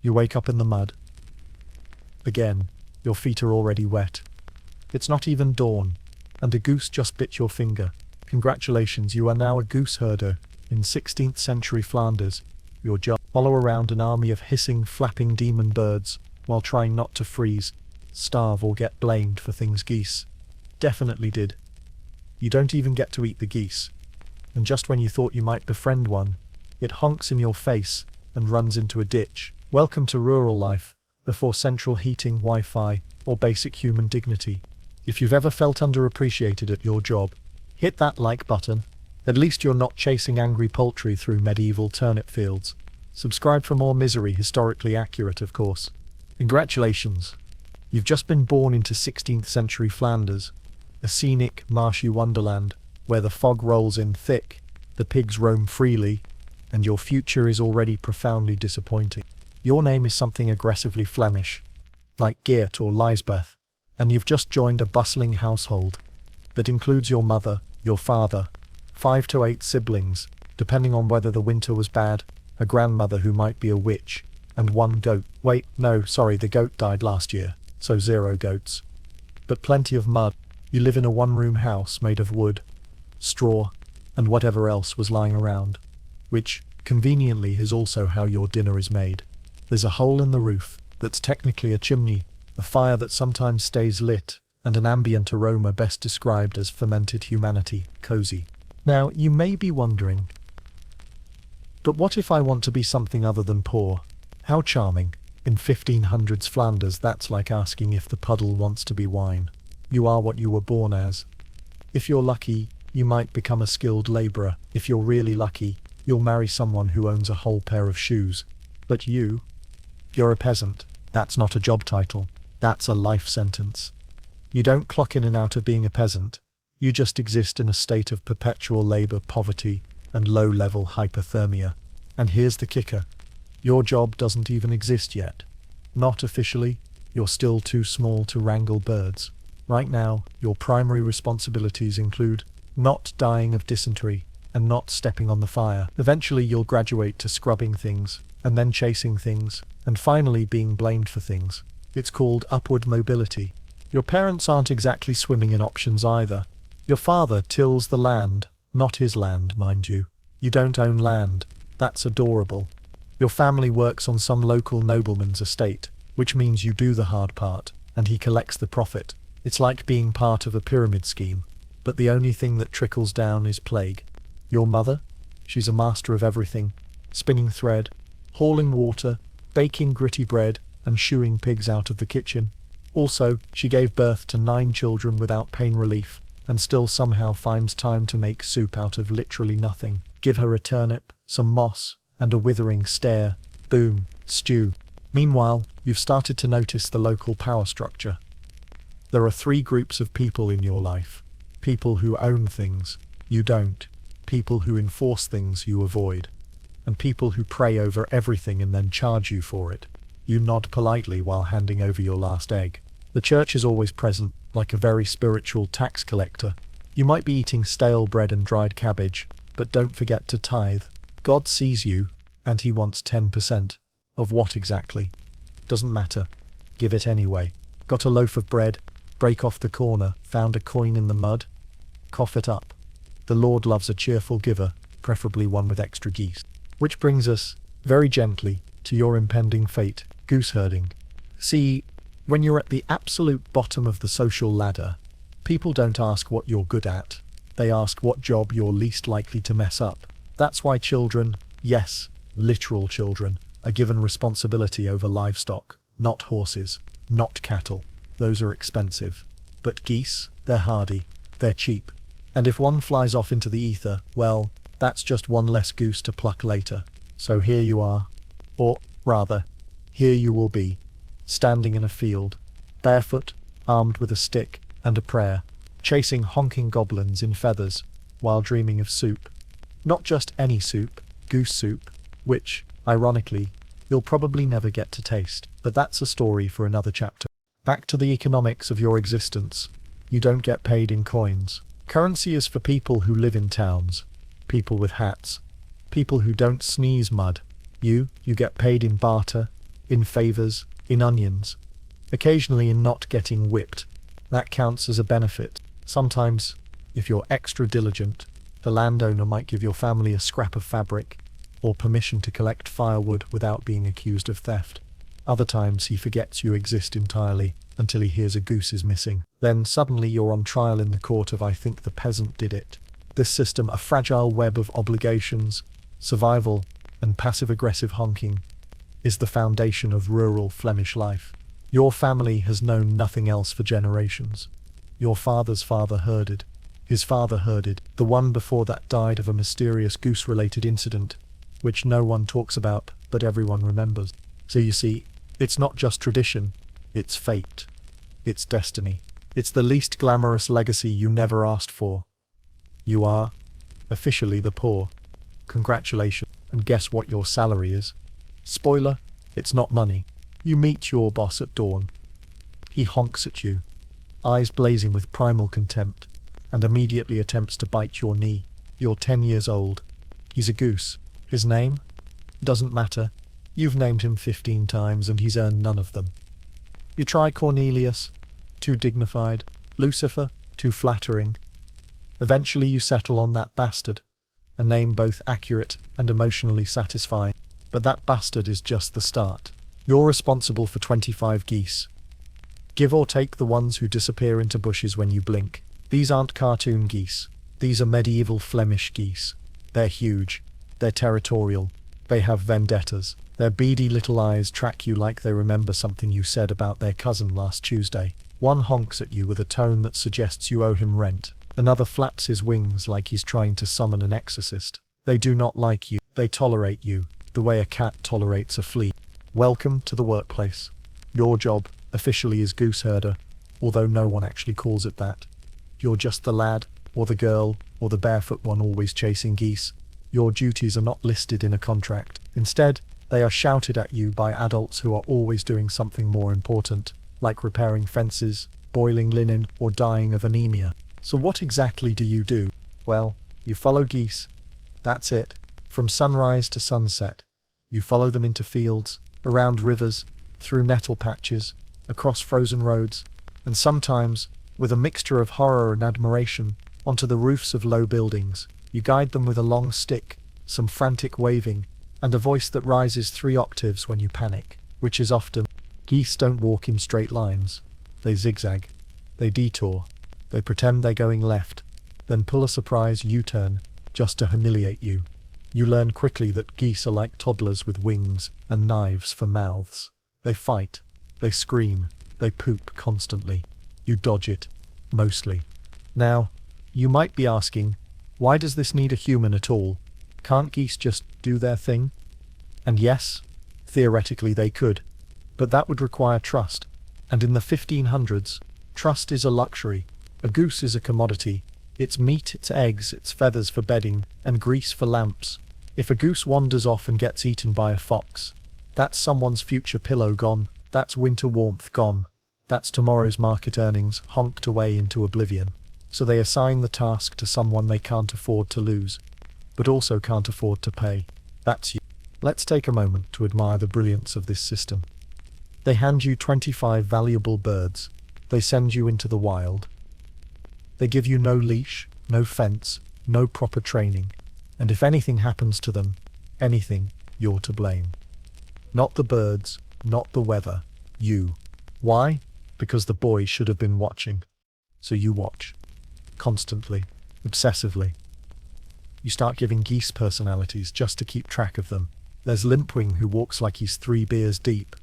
You wake up in the mud. Again, your feet are already wet. It's not even dawn, and a goose just bit your finger. Congratulations, you are now a goose herder in 16th century Flanders. Your job: follow around an army of hissing, flapping demon birds while trying not to freeze, starve, or get blamed for things geese definitely did. You don't even get to eat the geese. And just when you thought you might befriend one, it honks in your face and runs into a ditch. Welcome to rural life, before central heating, Wi-Fi, or basic human dignity. If you've ever felt underappreciated at your job, hit that like button. At least you're not chasing angry poultry through medieval turnip fields. Subscribe for more misery, historically accurate, of course. Congratulations. You've just been born into 16th century Flanders, a scenic, marshy wonderland where the fog rolls in thick, the pigs roam freely, and your future is already profoundly disappointing. Your name is something aggressively Flemish, like Geert or Lisbeth, and you've just joined a bustling household that includes your mother, your father, 5 to 8 siblings, depending on whether the winter was bad, a grandmother who might be a witch, and 1 goat. Wait, no, sorry, the goat died last year, so 0 goats. But plenty of mud. You live in a 1-room house made of wood, straw, and whatever else was lying around, which, conveniently, is also how your dinner is made. There's a hole in the roof that's technically a chimney, a fire that sometimes stays lit, and an ambient aroma best described as fermented humanity, cozy. Now, you may be wondering, but what if I want to be something other than poor? How charming. In 1500s Flanders, that's like asking if the puddle wants to be wine. You are what you were born as. If you're lucky, you might become a skilled labourer. If you're really lucky, you'll marry someone who owns a whole pair of shoes. But you're a peasant. That's not a job title. That's a life sentence. You don't clock in and out of being a peasant. You just exist in a state of perpetual labour, poverty, and low-level hypothermia. And here's the kicker. Your job doesn't even exist yet. Not officially. You're still too small to wrangle birds. Right now, your primary responsibilities include not dying of dysentery and not stepping on the fire. Eventually you'll graduate to scrubbing things, and then chasing things, and finally being blamed for things. It's called upward mobility. Your parents aren't exactly swimming in options either. Your father tills the land, not his land, mind you. You don't own land. That's adorable. Your family works on some local nobleman's estate, which means you do the hard part, and he collects the profit. It's like being part of a pyramid scheme, but the only thing that trickles down is plague. Your mother? She's a master of everything. Spinning thread, hauling water, baking gritty bread, and shooing pigs out of the kitchen. Also, she gave birth to 9 children without pain relief, and still somehow finds time to make soup out of literally nothing. Give her a turnip, some moss, and a withering stare. Boom, stew. Meanwhile, you've started to notice the local power structure. There are 3 groups of people in your life. People who own things, you don't. People who enforce things, you avoid. And people who pray over everything and then charge you for it. You nod politely while handing over your last egg. The church is always present, like a very spiritual tax collector. You might be eating stale bread and dried cabbage, but don't forget to tithe. God sees you, and he wants 10%. Of what exactly? Doesn't matter. Give it anyway. Got a loaf of bread? Break off the corner. Found a coin in the mud? Cough it up. The Lord loves a cheerful giver, preferably one with extra geese. Which brings us, very gently, to your impending fate, goose herding. See, when you're at the absolute bottom of the social ladder, people don't ask what you're good at. They ask what job you're least likely to mess up. That's why children, yes, literal children, are given responsibility over livestock, not horses, not cattle. Those are expensive. But geese, they're hardy, they're cheap. And if one flies off into the ether, well, that's just one less goose to pluck later. So here you are. Or, rather, here you will be, standing in a field, barefoot, armed with a stick and a prayer, chasing honking goblins in feathers, while dreaming of soup. Not just any soup, goose soup, which, ironically, you'll probably never get to taste. But that's a story for another chapter. Back to the economics of your existence. You don't get paid in coins. Currency is for people who live in towns, people with hats, people who don't sneeze mud. You get paid in barter, in favors, in onions, occasionally in not getting whipped. That counts as a benefit. Sometimes, if you're extra diligent, the landowner might give your family a scrap of fabric, or permission to collect firewood without being accused of theft. Other times he forgets you exist entirely, until he hears a goose is missing. Then suddenly you're on trial in the court of I think the peasant did it. This system, a fragile web of obligations, survival, and passive-aggressive honking, is the foundation of rural Flemish life. Your family has known nothing else for generations. Your father's father herded. His father herded. The one before that died of a mysterious goose-related incident, which no one talks about, but everyone remembers. So you see, it's not just tradition, it's fate. It's destiny. It's the least glamorous legacy you never asked for. You are, officially, the poor. Congratulations. And guess what your salary is? Spoiler, it's not money. You meet your boss at dawn. He honks at you, eyes blazing with primal contempt, and immediately attempts to bite your knee. You're 10 years old. He's a goose. His name? Doesn't matter. You've named him 15 times and he's earned none of them. You try Cornelius, too dignified. Lucifer, too flattering. Eventually you settle on that bastard, a name both accurate and emotionally satisfying. But that bastard is just the start. You're responsible for 25 geese. Give or take the ones who disappear into bushes when you blink. These aren't cartoon geese. These are medieval Flemish geese. They're huge. They're territorial. They have vendettas. Their beady little eyes track you like they remember something you said about their cousin last Tuesday. One honks at you with a tone that suggests you owe him rent. Another flaps his wings like he's trying to summon an exorcist. They do not like you. They tolerate you, the way a cat tolerates a flea. Welcome to the workplace. Your job, officially, is goose herder, although no one actually calls it that. You're just the lad, or the girl, or the barefoot one always chasing geese. Your duties are not listed in a contract. Instead, they are shouted at you by adults who are always doing something more important, like repairing fences, boiling linen, or dying of anemia. So what exactly do you do? Well, you follow geese. That's it. From sunrise to sunset. You follow them into fields, around rivers, through nettle patches, across frozen roads, and sometimes, with a mixture of horror and admiration, onto the roofs of low buildings. You guide them with a long stick, some frantic waving, and a voice that rises 3 octaves when you panic, which is often. Geese don't walk in straight lines. They zigzag. They detour. They pretend they're going left, then pull a surprise U-turn, just to humiliate you. You learn quickly that geese are like toddlers with wings and knives for mouths. They fight. They scream. They poop constantly. You dodge it. Mostly. Now, you might be asking, why does this need a human at all? Can't geese just do their thing? And yes, theoretically they could, but that would require trust. And in the 1500s, trust is a luxury. A goose is a commodity. Its meat, its eggs, its feathers for bedding, and grease for lamps. If a goose wanders off and gets eaten by a fox, that's someone's future pillow gone. That's winter warmth gone. That's tomorrow's market earnings honked away into oblivion. So they assign the task to someone they can't afford to lose, but also can't afford to pay. That's you. Let's take a moment to admire the brilliance of this system. They hand you 25 valuable birds. They send you into the wild. They give you no leash, no fence, no proper training. And if anything happens to them, anything, you're to blame. Not the birds, not the weather, you. Why? Because the boy should have been watching. So you watch. Constantly. Obsessively. You start giving geese personalities just to keep track of them. There's Limpwing, who walks like he's 3 beers deep.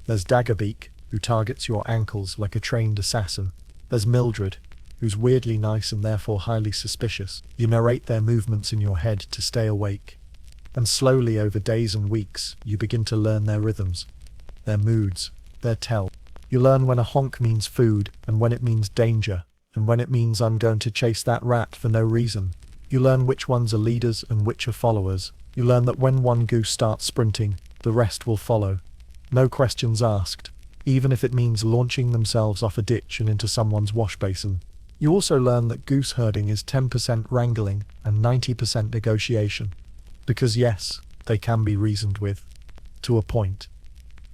There's Daggerbeak, who targets your ankles like a trained assassin. There's Mildred, who's weirdly nice and therefore highly suspicious. You narrate their movements in your head to stay awake. And slowly, over days and weeks, you begin to learn their rhythms, their moods, their tell. You learn when a honk means food, and when it means danger, and when it means I'm going to chase that rat for no reason. You learn which ones are leaders and which are followers. You learn that when one goose starts sprinting, the rest will follow. No questions asked, even if it means launching themselves off a ditch and into someone's wash basin. You also learn that goose herding is 10% wrangling and 90% negotiation. Because yes, they can be reasoned with. To a point.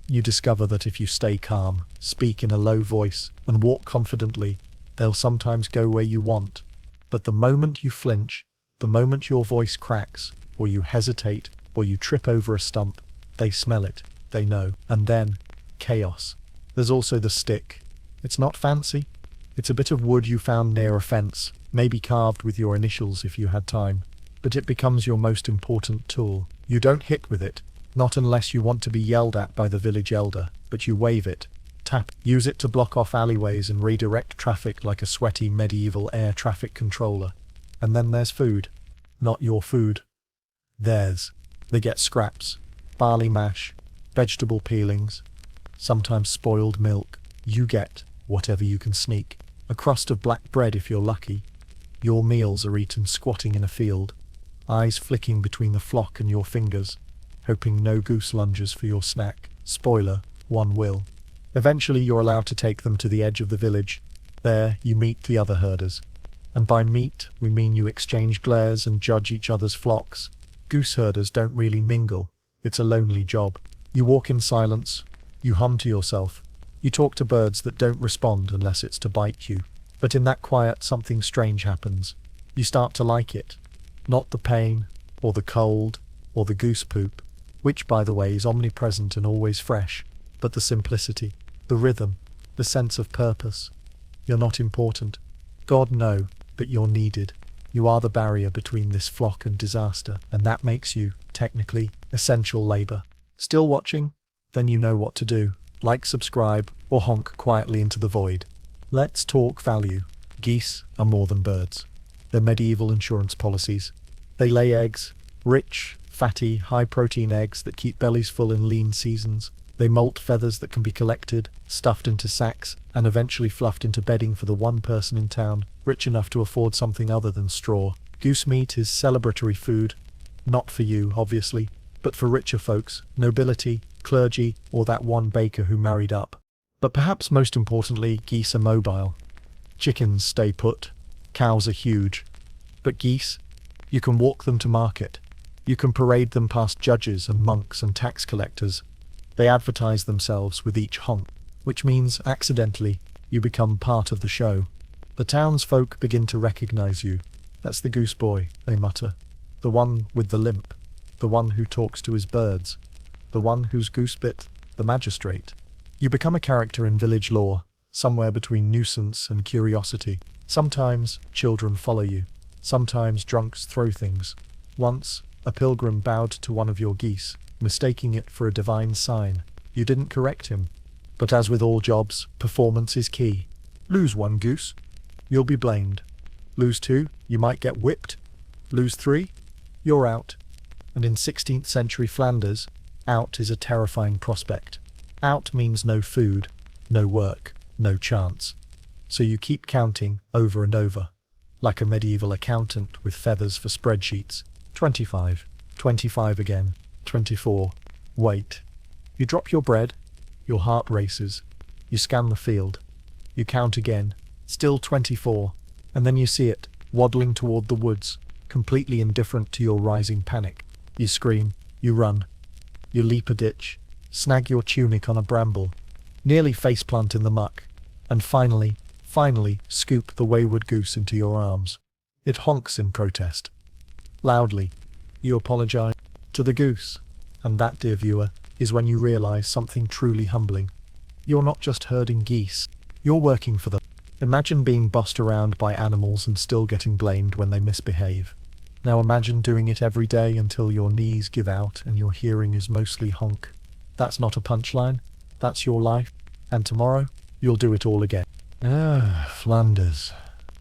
You discover that if you stay calm, speak in a low voice, and walk confidently, they'll sometimes go where you want. But the moment you flinch, the moment your voice cracks, or you hesitate, or you trip over a stump, they smell it, they know, and then, chaos. There's also the stick. It's not fancy. It's a bit of wood you found near a fence, maybe carved with your initials if you had time. But it becomes your most important tool. You don't hit with it, not unless you want to be yelled at by the village elder, but you wave it, tap, use it to block off alleyways and redirect traffic like a sweaty medieval air traffic controller. And then there's food. Not your food. Theirs. They get scraps, barley mash, vegetable peelings, sometimes spoiled milk. You get whatever you can sneak. A crust of black bread if you're lucky. Your meals are eaten squatting in a field, eyes flicking between the flock and your fingers, hoping no goose lunges for your snack. Spoiler, one will. Eventually you're allowed to take them to the edge of the village. There you meet the other herders. And by meet, we mean you exchange glares and judge each other's flocks. Goose herders don't really mingle. It's a lonely job. You walk in silence. You hum to yourself. You talk to birds that don't respond unless it's to bite you. But in that quiet, something strange happens. You start to like it. Not the pain, or the cold, or the goose poop, which by the way is omnipresent and always fresh, but the simplicity, the rhythm, the sense of purpose. You're not important. God no, but you're needed. You are the barrier between this flock and disaster, and that makes you, technically, essential labor. Still watching? Then you know what to do. Like, subscribe, or honk quietly into the void. Let's talk value. Geese are more than birds. They're medieval insurance policies. They lay eggs, rich, fatty, high-protein eggs that keep bellies full in lean seasons. They molt feathers that can be collected, stuffed into sacks, and eventually fluffed into bedding for the one person in town rich enough to afford something other than straw. Goose meat is celebratory food. Not for you, obviously, but for richer folks, nobility, clergy, or that one baker who married up. But perhaps most importantly, geese are mobile. Chickens stay put. Cows are huge. But geese? You can walk them to market. You can parade them past judges and monks and tax collectors. They advertise themselves with each honk, which means, accidentally, you become part of the show. The townsfolk begin to recognize you. That's the goose boy, they mutter. The one with the limp. The one who talks to his birds. The one whose goose bit the magistrate. You become a character in village lore, somewhere between nuisance and curiosity. Sometimes children follow you. Sometimes drunks throw things. Once, a pilgrim bowed to one of your geese, mistaking it for a divine sign. You didn't correct him. But as with all jobs, performance is key. Lose one goose, you'll be blamed. Lose two, you might get whipped. Lose three, you're out. And in 16th century Flanders, out is a terrifying prospect. Out means no food, no work, no chance. So you keep counting over and over, like a medieval accountant with feathers for spreadsheets. 25, 25 again, 24. Wait. You drop your bread, your heart races. You scan the field. You count again, still 24. And then you see it, waddling toward the woods, completely indifferent to your rising panic. You scream, you run. You leap a ditch, snag your tunic on a bramble, nearly faceplant in the muck, and finally, scoop the wayward goose into your arms. It honks in protest. Loudly, you apologize to the goose. And that, dear viewer, is when you realize something truly humbling. You're not just herding geese, you're working for them. Imagine being bossed around by animals and still getting blamed when they misbehave. Now imagine doing it every day until your knees give out and your hearing is mostly honk. That's not a punchline, that's your life. And tomorrow, you'll do it all again. Flanders.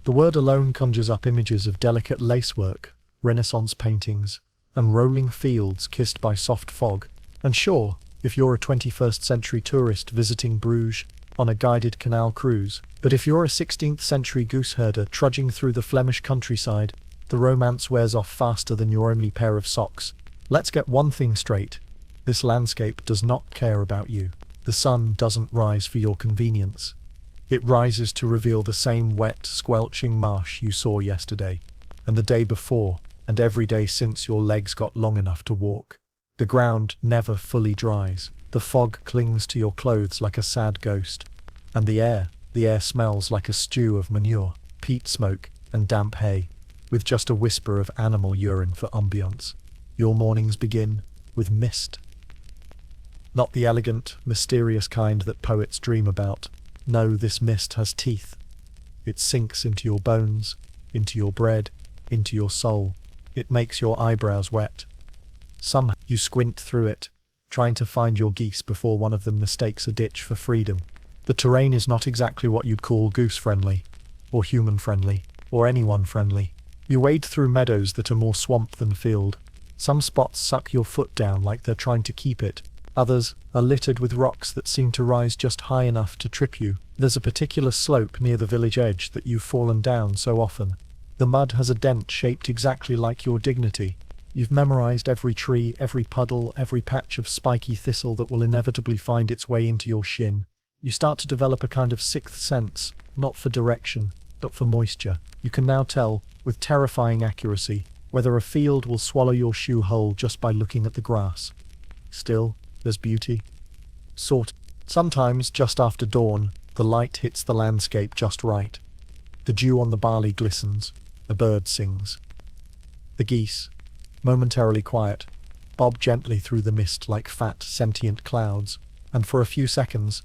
The word alone conjures up images of delicate lacework, Renaissance paintings, and rolling fields kissed by soft fog. And sure, if you're a 21st century tourist visiting Bruges on a guided canal cruise, but if you're a 16th century goose herder trudging through the Flemish countryside, the romance wears off faster than your only pair of socks. Let's get one thing straight. This landscape does not care about you. The sun doesn't rise for your convenience. It rises to reveal the same wet, squelching marsh you saw yesterday, and the day before, and every day since your legs got long enough to walk. The ground never fully dries. The fog clings to your clothes like a sad ghost. And the air smells like a stew of manure, peat smoke, and damp hay, with just a whisper of animal urine for ambience. Your mornings begin with mist. Not the elegant, mysterious kind that poets dream about. No, this mist has teeth. It sinks into your bones, into your bread, into your soul. It makes your eyebrows wet. Somehow you squint through it, trying to find your geese before one of them mistakes a ditch for freedom. The terrain is not exactly what you'd call goose-friendly, or human-friendly, or anyone-friendly. You wade through meadows that are more swamp than field. Some spots suck your foot down like they're trying to keep it. Others are littered with rocks that seem to rise just high enough to trip you. There's a particular slope near the village edge that you've fallen down so often. The mud has a dent shaped exactly like your dignity. You've memorized every tree, every puddle, every patch of spiky thistle that will inevitably find its way into your shin. You start to develop a kind of sixth sense, not for direction, but for moisture. You can now tell, with terrifying accuracy, whether a field will swallow your shoe whole just by looking at the grass. Still, there's beauty. Sometimes, just after dawn, the light hits the landscape just right. The dew on the barley glistens. A bird sings. The geese, momentarily quiet, bob gently through the mist like fat, sentient clouds, and for a few seconds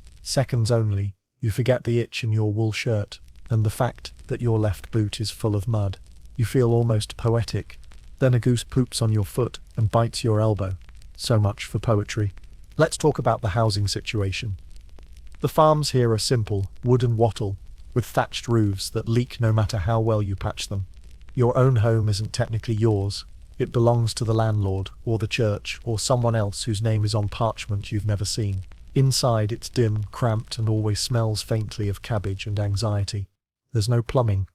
only, you forget the itch in your wool shirt, and the fact that your left boot is full of mud. You feel almost poetic. Then a goose poops on your foot and bites your elbow. So much for poetry. Let's talk about the housing situation. The farms here are simple, wood and wattle, with thatched roofs that leak no matter how well you patch them. Your own home isn't technically yours. It belongs to the landlord, or the church, or someone else whose name is on parchment you've never seen. Inside, it's dim, cramped, and always smells faintly of cabbage and anxiety. There's no plumbing,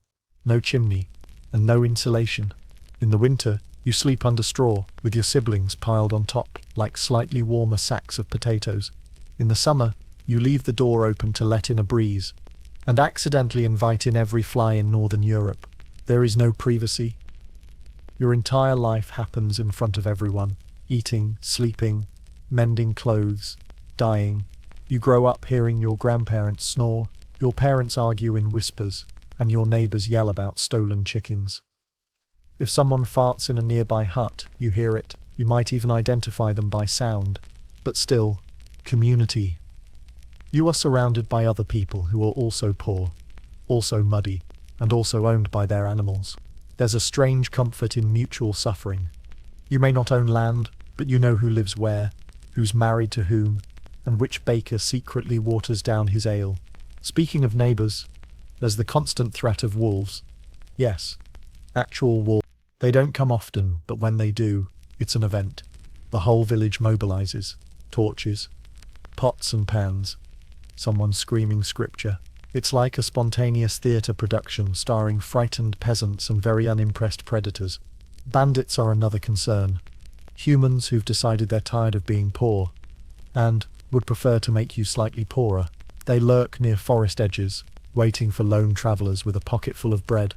no chimney, and no insulation. In the winter, you sleep under straw, with your siblings piled on top, like slightly warmer sacks of potatoes. In the summer, you leave the door open to let in a breeze, and accidentally invite in every fly in Northern Europe. There is no privacy. Your entire life happens in front of everyone, eating, sleeping, mending clothes, dying. You grow up hearing your grandparents snore, your parents argue in whispers, and your neighbors yell about stolen chickens. If someone farts in a nearby hut, you hear it. You might even identify them by sound. But still, community. You are surrounded by other people who are also poor, also muddy, and also owned by their animals. There's a strange comfort in mutual suffering. You may not own land, but you know who lives where, who's married to whom, and which baker secretly waters down his ale. Speaking of neighbors, there's the constant threat of wolves. Yes, actual wolves. They don't come often, but when they do, it's an event. The whole village mobilizes. Torches, pots and pans, someone screaming scripture. It's like a spontaneous theatre production starring frightened peasants and very unimpressed predators. Bandits are another concern. Humans who've decided they're tired of being poor, and would prefer to make you slightly poorer. They lurk near forest edges, waiting for lone travelers with a pocket full of bread.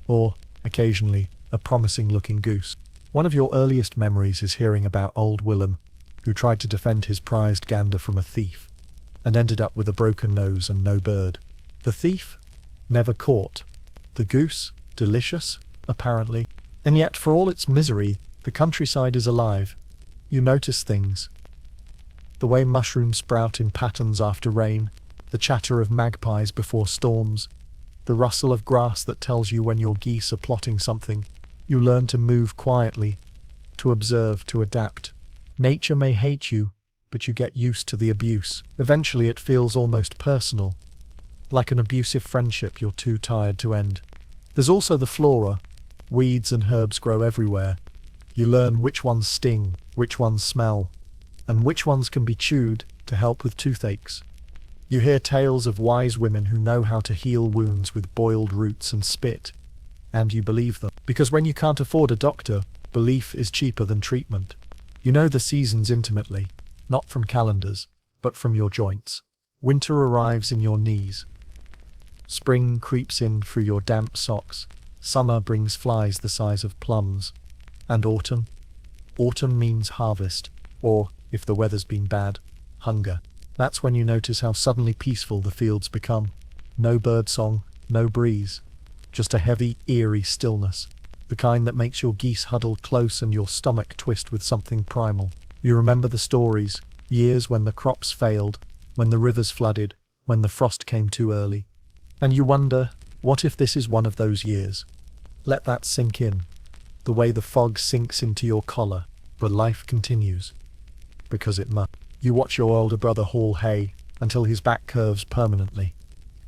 Or, occasionally, a promising-looking goose. One of your earliest memories is hearing about old Willem, who tried to defend his prized gander from a thief, and ended up with a broken nose and no bird. The thief? Never caught. The goose? Delicious, apparently. And yet, for all its misery, the countryside is alive. You notice things. The way mushrooms sprout in patterns after rain, the chatter of magpies before storms, the rustle of grass that tells you when your geese are plotting something. You learn to move quietly, to observe, to adapt. Nature may hate you, but you get used to the abuse. Eventually it feels almost personal, like an abusive friendship you're too tired to end. There's also the flora. Weeds and herbs grow everywhere. You learn which ones sting, which ones smell, and which ones can be chewed to help with toothaches. You hear tales of wise women who know how to heal wounds with boiled roots and spit, and you believe them. Because when you can't afford a doctor, belief is cheaper than treatment. You know the seasons intimately, not from calendars, but from your joints. Winter arrives in your knees. Spring creeps in through your damp socks. Summer brings flies the size of plums. And autumn? Autumn means harvest, or, if the weather's been bad, hunger. That's when you notice how suddenly peaceful the fields become. No bird song, no breeze. Just a heavy, eerie stillness. The kind that makes your geese huddle close and your stomach twist with something primal. You remember the stories, years when the crops failed, when the rivers flooded, when the frost came too early. And you wonder, what if this is one of those years? Let that sink in. The way the fog sinks into your collar, but life continues. Because it must. You watch your older brother haul hay until his back curves permanently.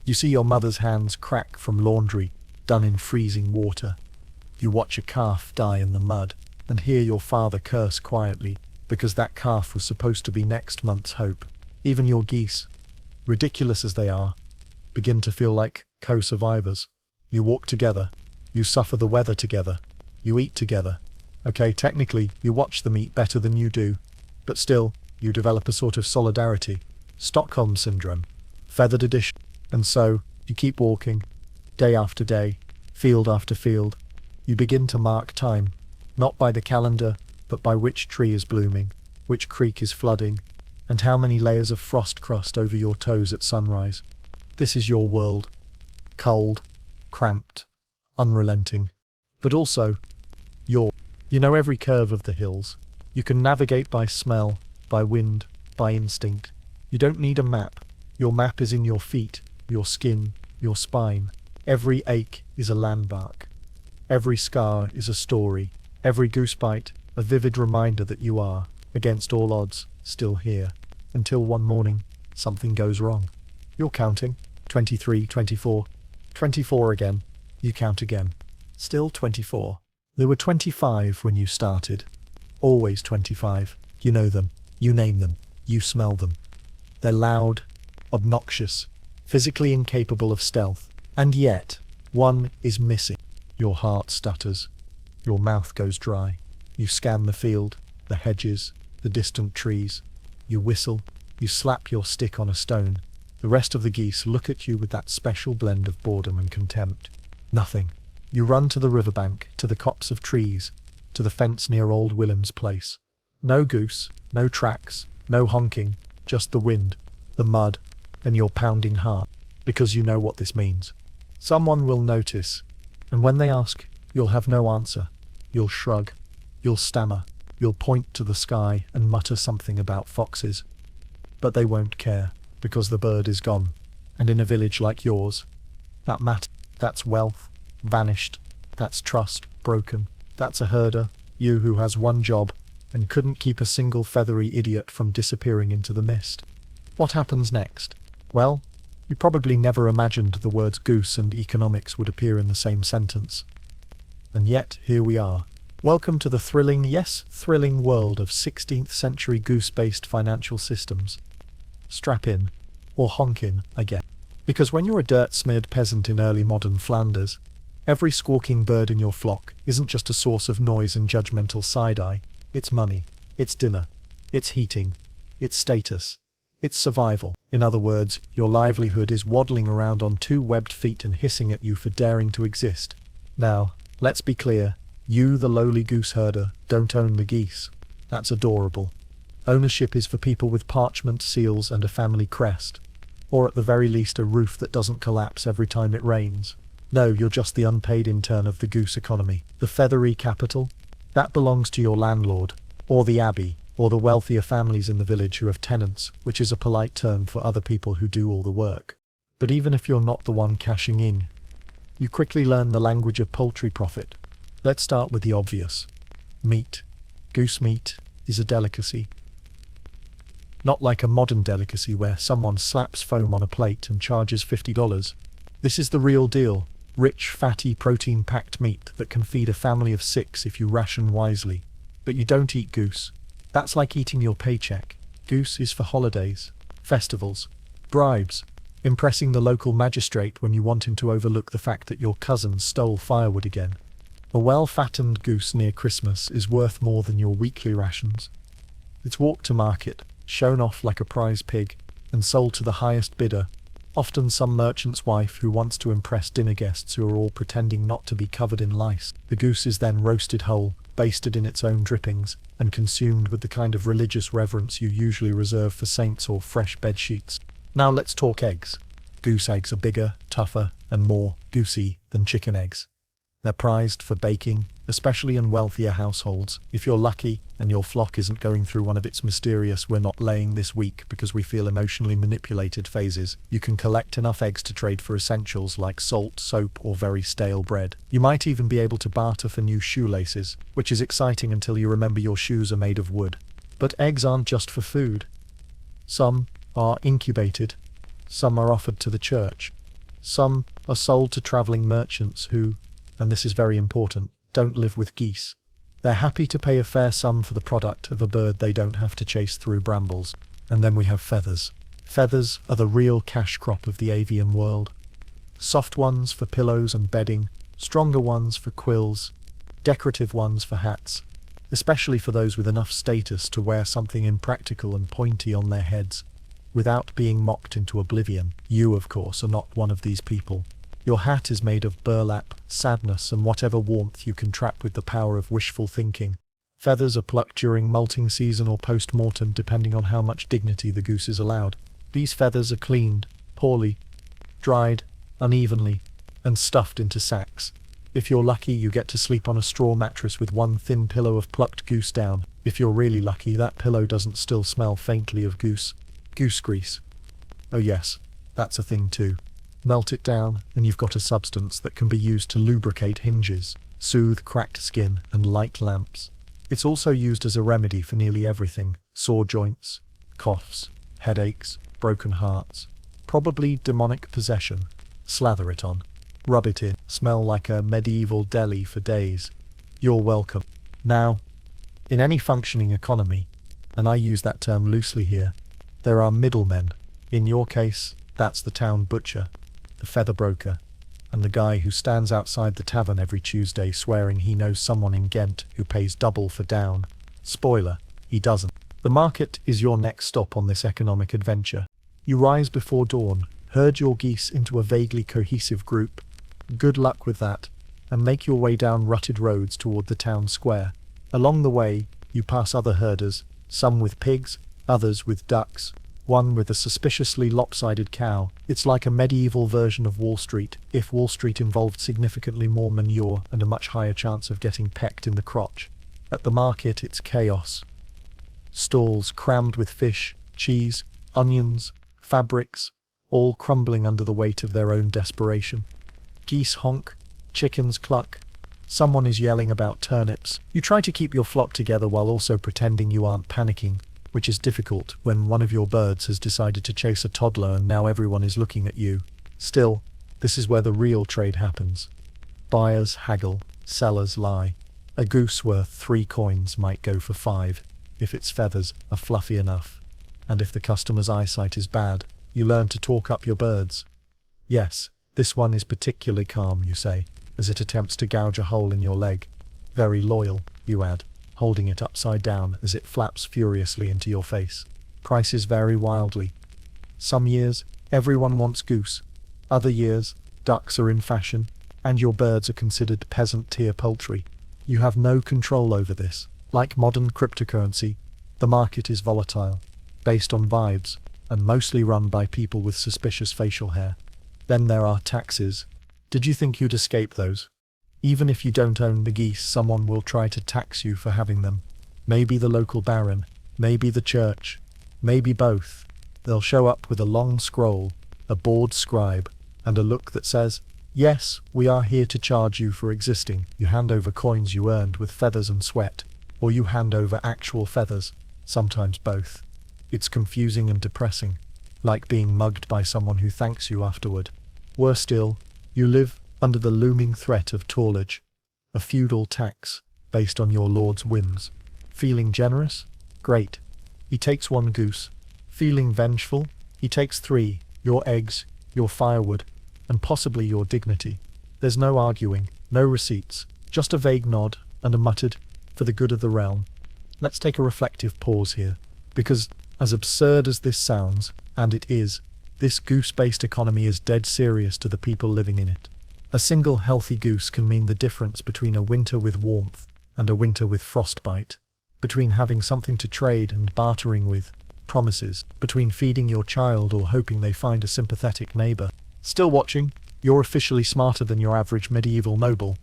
You see your mother's hands crack from laundry done in freezing water. You watch a calf die in the mud and hear your father curse quietly because that calf was supposed to be next month's hope. Even your geese, ridiculous as they are, begin to feel like co-survivors. You walk together. You suffer the weather together. You eat together. Okay, technically, you watch them eat better than you do, but still, you develop a sort of solidarity. Stockholm Syndrome. Feathered edition. And so, you keep walking, day after day, field after field. You begin to mark time, not by the calendar, but by which tree is blooming, which creek is flooding, and how many layers of frost crust over your toes at sunrise. This is your world. Cold, cramped, unrelenting. But also, you know every curve of the hills. You can navigate by smell, by wind, by instinct. You don't need a map. Your map is in your feet, your skin, your spine. Every ache is a landmark. Every scar is a story. Every goose bite, a vivid reminder that you are, against all odds, still here. Until one morning, something goes wrong. You're counting. 23, 24. 24 again. You count again. Still 24. There were 25 when you started. Always 25. You know them. You name them. You smell them. They're loud, obnoxious, physically incapable of stealth. And yet, one is missing. Your heart stutters. Your mouth goes dry. You scan the field, the hedges, the distant trees. You whistle. You slap your stick on a stone. The rest of the geese look at you with that special blend of boredom and contempt. Nothing. You run to the riverbank, to the copse of trees, to the fence near old Willem's place. No goose, no tracks, no honking, just the wind, the mud, and your pounding heart, because you know what this means. Someone will notice, and when they ask, you'll have no answer. You'll shrug, you'll stammer, you'll point to the sky and mutter something about foxes. But they won't care, because the bird is gone. And in a village like yours, that's wealth, vanished. That's trust, broken. That's a herder, you who has one job, and couldn't keep a single feathery idiot from disappearing into the mist. What happens next? Well, you probably never imagined the words goose and economics would appear in the same sentence. And yet, here we are. Welcome to the thrilling, yes, thrilling world of 16th century goose-based financial systems. Strap in, or honk in, again. Because when you're a dirt-smeared peasant in early modern Flanders, every squawking bird in your flock isn't just a source of noise and judgmental side-eye. It's money, it's dinner, it's heating, it's status, it's survival. In other words, your livelihood is waddling around on two webbed feet and hissing at you for daring to exist. Now, let's be clear, you, the lowly goose herder, don't own the geese. That's adorable. Ownership is for people with parchment seals and a family crest. Or at the very least a roof that doesn't collapse every time it rains. No, you're just the unpaid intern of the goose economy. The feathery capital? That belongs to your landlord, or the abbey, or the wealthier families in the village who have tenants, which is a polite term for other people who do all the work. But even if you're not the one cashing in, you quickly learn the language of poultry profit. Let's start with the obvious. Meat. Goose meat is a delicacy. Not like a modern delicacy where someone slaps foam on a plate and charges $50. This is the real deal. Rich, fatty, protein-packed meat that can feed a family of 6 if you ration wisely. But you don't eat goose. That's like eating your paycheck. Goose is for holidays, festivals, bribes, impressing the local magistrate when you want him to overlook the fact that your cousin stole firewood again. A well-fattened goose near Christmas is worth more than your weekly rations. It's walked to market, shown off like a prize pig, and sold to the highest bidder, often some merchant's wife who wants to impress dinner guests who are all pretending not to be covered in lice. The goose is then roasted whole, basted in its own drippings, and consumed with the kind of religious reverence you usually reserve for saints or fresh bed sheets. Now let's talk eggs. Goose eggs are bigger, tougher, and more goosey than chicken eggs. They're prized for baking, especially in wealthier households. If you're lucky and your flock isn't going through one of its mysterious "we're not laying this week because we feel emotionally manipulated" phases, you can collect enough eggs to trade for essentials like salt, soap, or very stale bread. You might even be able to barter for new shoelaces, which is exciting until you remember your shoes are made of wood. But eggs aren't just for food. Some are incubated, some are offered to the church, some are sold to traveling merchants who, and this is very important, don't live with geese. They're happy to pay a fair sum for the product of a bird they don't have to chase through brambles. And then we have feathers. Feathers are the real cash crop of the avian world. Soft ones for pillows and bedding, stronger ones for quills, decorative ones for hats, especially for those with enough status to wear something impractical and pointy on their heads, without being mocked into oblivion. You, of course, are not one of these people. Your hat is made of burlap, sadness, and whatever warmth you can trap with the power of wishful thinking. Feathers are plucked during molting season or post-mortem, depending on how much dignity the goose is allowed. These feathers are cleaned, poorly, dried, unevenly, and stuffed into sacks. If you're lucky, you get to sleep on a straw mattress with one thin pillow of plucked goose down. If you're really lucky, that pillow doesn't still smell faintly of goose grease. Oh yes, that's a thing too. Melt it down, and you've got a substance that can be used to lubricate hinges, soothe cracked skin, and light lamps. It's also used as a remedy for nearly everything: sore joints, coughs, headaches, broken hearts, probably demonic possession. Slather it on. Rub it in. Smell like a medieval deli for days. You're welcome. Now, in any functioning economy, and I use that term loosely here, there are middlemen. In your case, that's the town butcher, the feather broker, and the guy who stands outside the tavern every Tuesday swearing he knows someone in Ghent who pays double for down. Spoiler, he doesn't. The market is your next stop on this economic adventure. You rise before dawn, herd your geese into a vaguely cohesive group, good luck with that, and make your way down rutted roads toward the town square. Along the way, you pass other herders, some with pigs, others with ducks, one with a suspiciously lopsided cow. It's like a medieval version of Wall Street, if Wall Street involved significantly more manure and a much higher chance of getting pecked in the crotch. At the market, it's chaos. Stalls crammed with fish, cheese, onions, fabrics, all crumbling under the weight of their own desperation. Geese honk, chickens cluck, someone is yelling about turnips. You try to keep your flock together while also pretending you aren't panicking, which is difficult when one of your birds has decided to chase a toddler and now everyone is looking at you. Still, this is where the real trade happens. Buyers haggle, sellers lie. A goose worth 3 coins might go for 5, if its feathers are fluffy enough. And if the customer's eyesight is bad, you learn to talk up your birds. Yes, this one is particularly calm, you say, as it attempts to gouge a hole in your leg. Very loyal, you add, holding it upside down as it flaps furiously into your face. Prices vary wildly. Some years, everyone wants goose. Other years, ducks are in fashion, and your birds are considered peasant-tier poultry. You have no control over this. Like modern cryptocurrency, the market is volatile, based on vibes, and mostly run by people with suspicious facial hair. Then there are taxes. Did you think you'd escape those? Even if you don't own the geese, someone will try to tax you for having them. Maybe the local baron, maybe the church, maybe both. They'll show up with a long scroll, a bored scribe, and a look that says, "Yes, we are here to charge you for existing." You hand over coins you earned with feathers and sweat, or you hand over actual feathers, sometimes both. It's confusing and depressing, like being mugged by someone who thanks you afterward. Worse still, you live under the looming threat of tallage, a feudal tax based on your lord's whims. Feeling generous? Great. He takes 1 goose. Feeling vengeful? He takes 3, your eggs, your firewood, and possibly your dignity. There's no arguing, no receipts, just a vague nod and a muttered, "For the good of the realm." Let's take a reflective pause here, because as absurd as this sounds, and it is, this goose-based economy is dead serious to the people living in it. A single healthy goose can mean the difference between a winter with warmth and a winter with frostbite. Between having something to trade and bartering with, promises, between feeding your child or hoping they find a sympathetic neighbor. Still watching? You're officially smarter than your average medieval noble.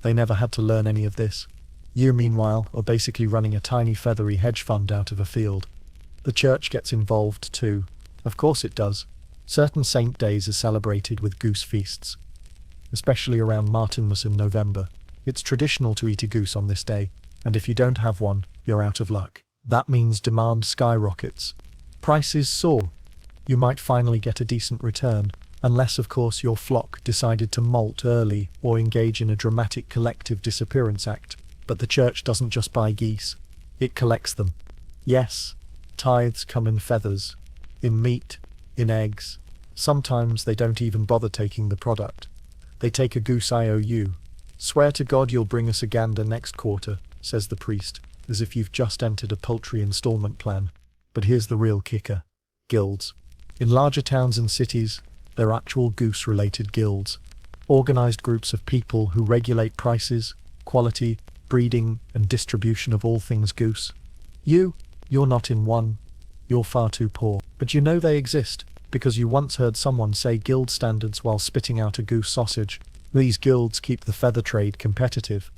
They never had to learn any of this. You, meanwhile, are basically running a tiny feathery hedge fund out of a field. The church gets involved too. Of course it does. Certain saint days are celebrated with goose feasts, especially around Martinmas in November. It's traditional to eat a goose on this day, and if you don't have one, you're out of luck. That means demand skyrockets. Prices soar. You might finally get a decent return, unless of course your flock decided to molt early or engage in a dramatic collective disappearance act. But the church doesn't just buy geese, it collects them. Yes, tithes come in feathers, in meat, in eggs. Sometimes they don't even bother taking the product. They take a goose IOU. Swear to God you'll bring us a gander next quarter, says the priest, as if you've just entered a poultry installment plan. But here's the real kicker. Guilds. In larger towns and cities, they're actual goose-related guilds. Organized groups of people who regulate prices, quality, breeding, and distribution of all things goose. You're not in one. You're far too poor. But you know they exist, because you once heard someone say guild standards while spitting out a goose sausage. These guilds keep the feather trade competitive.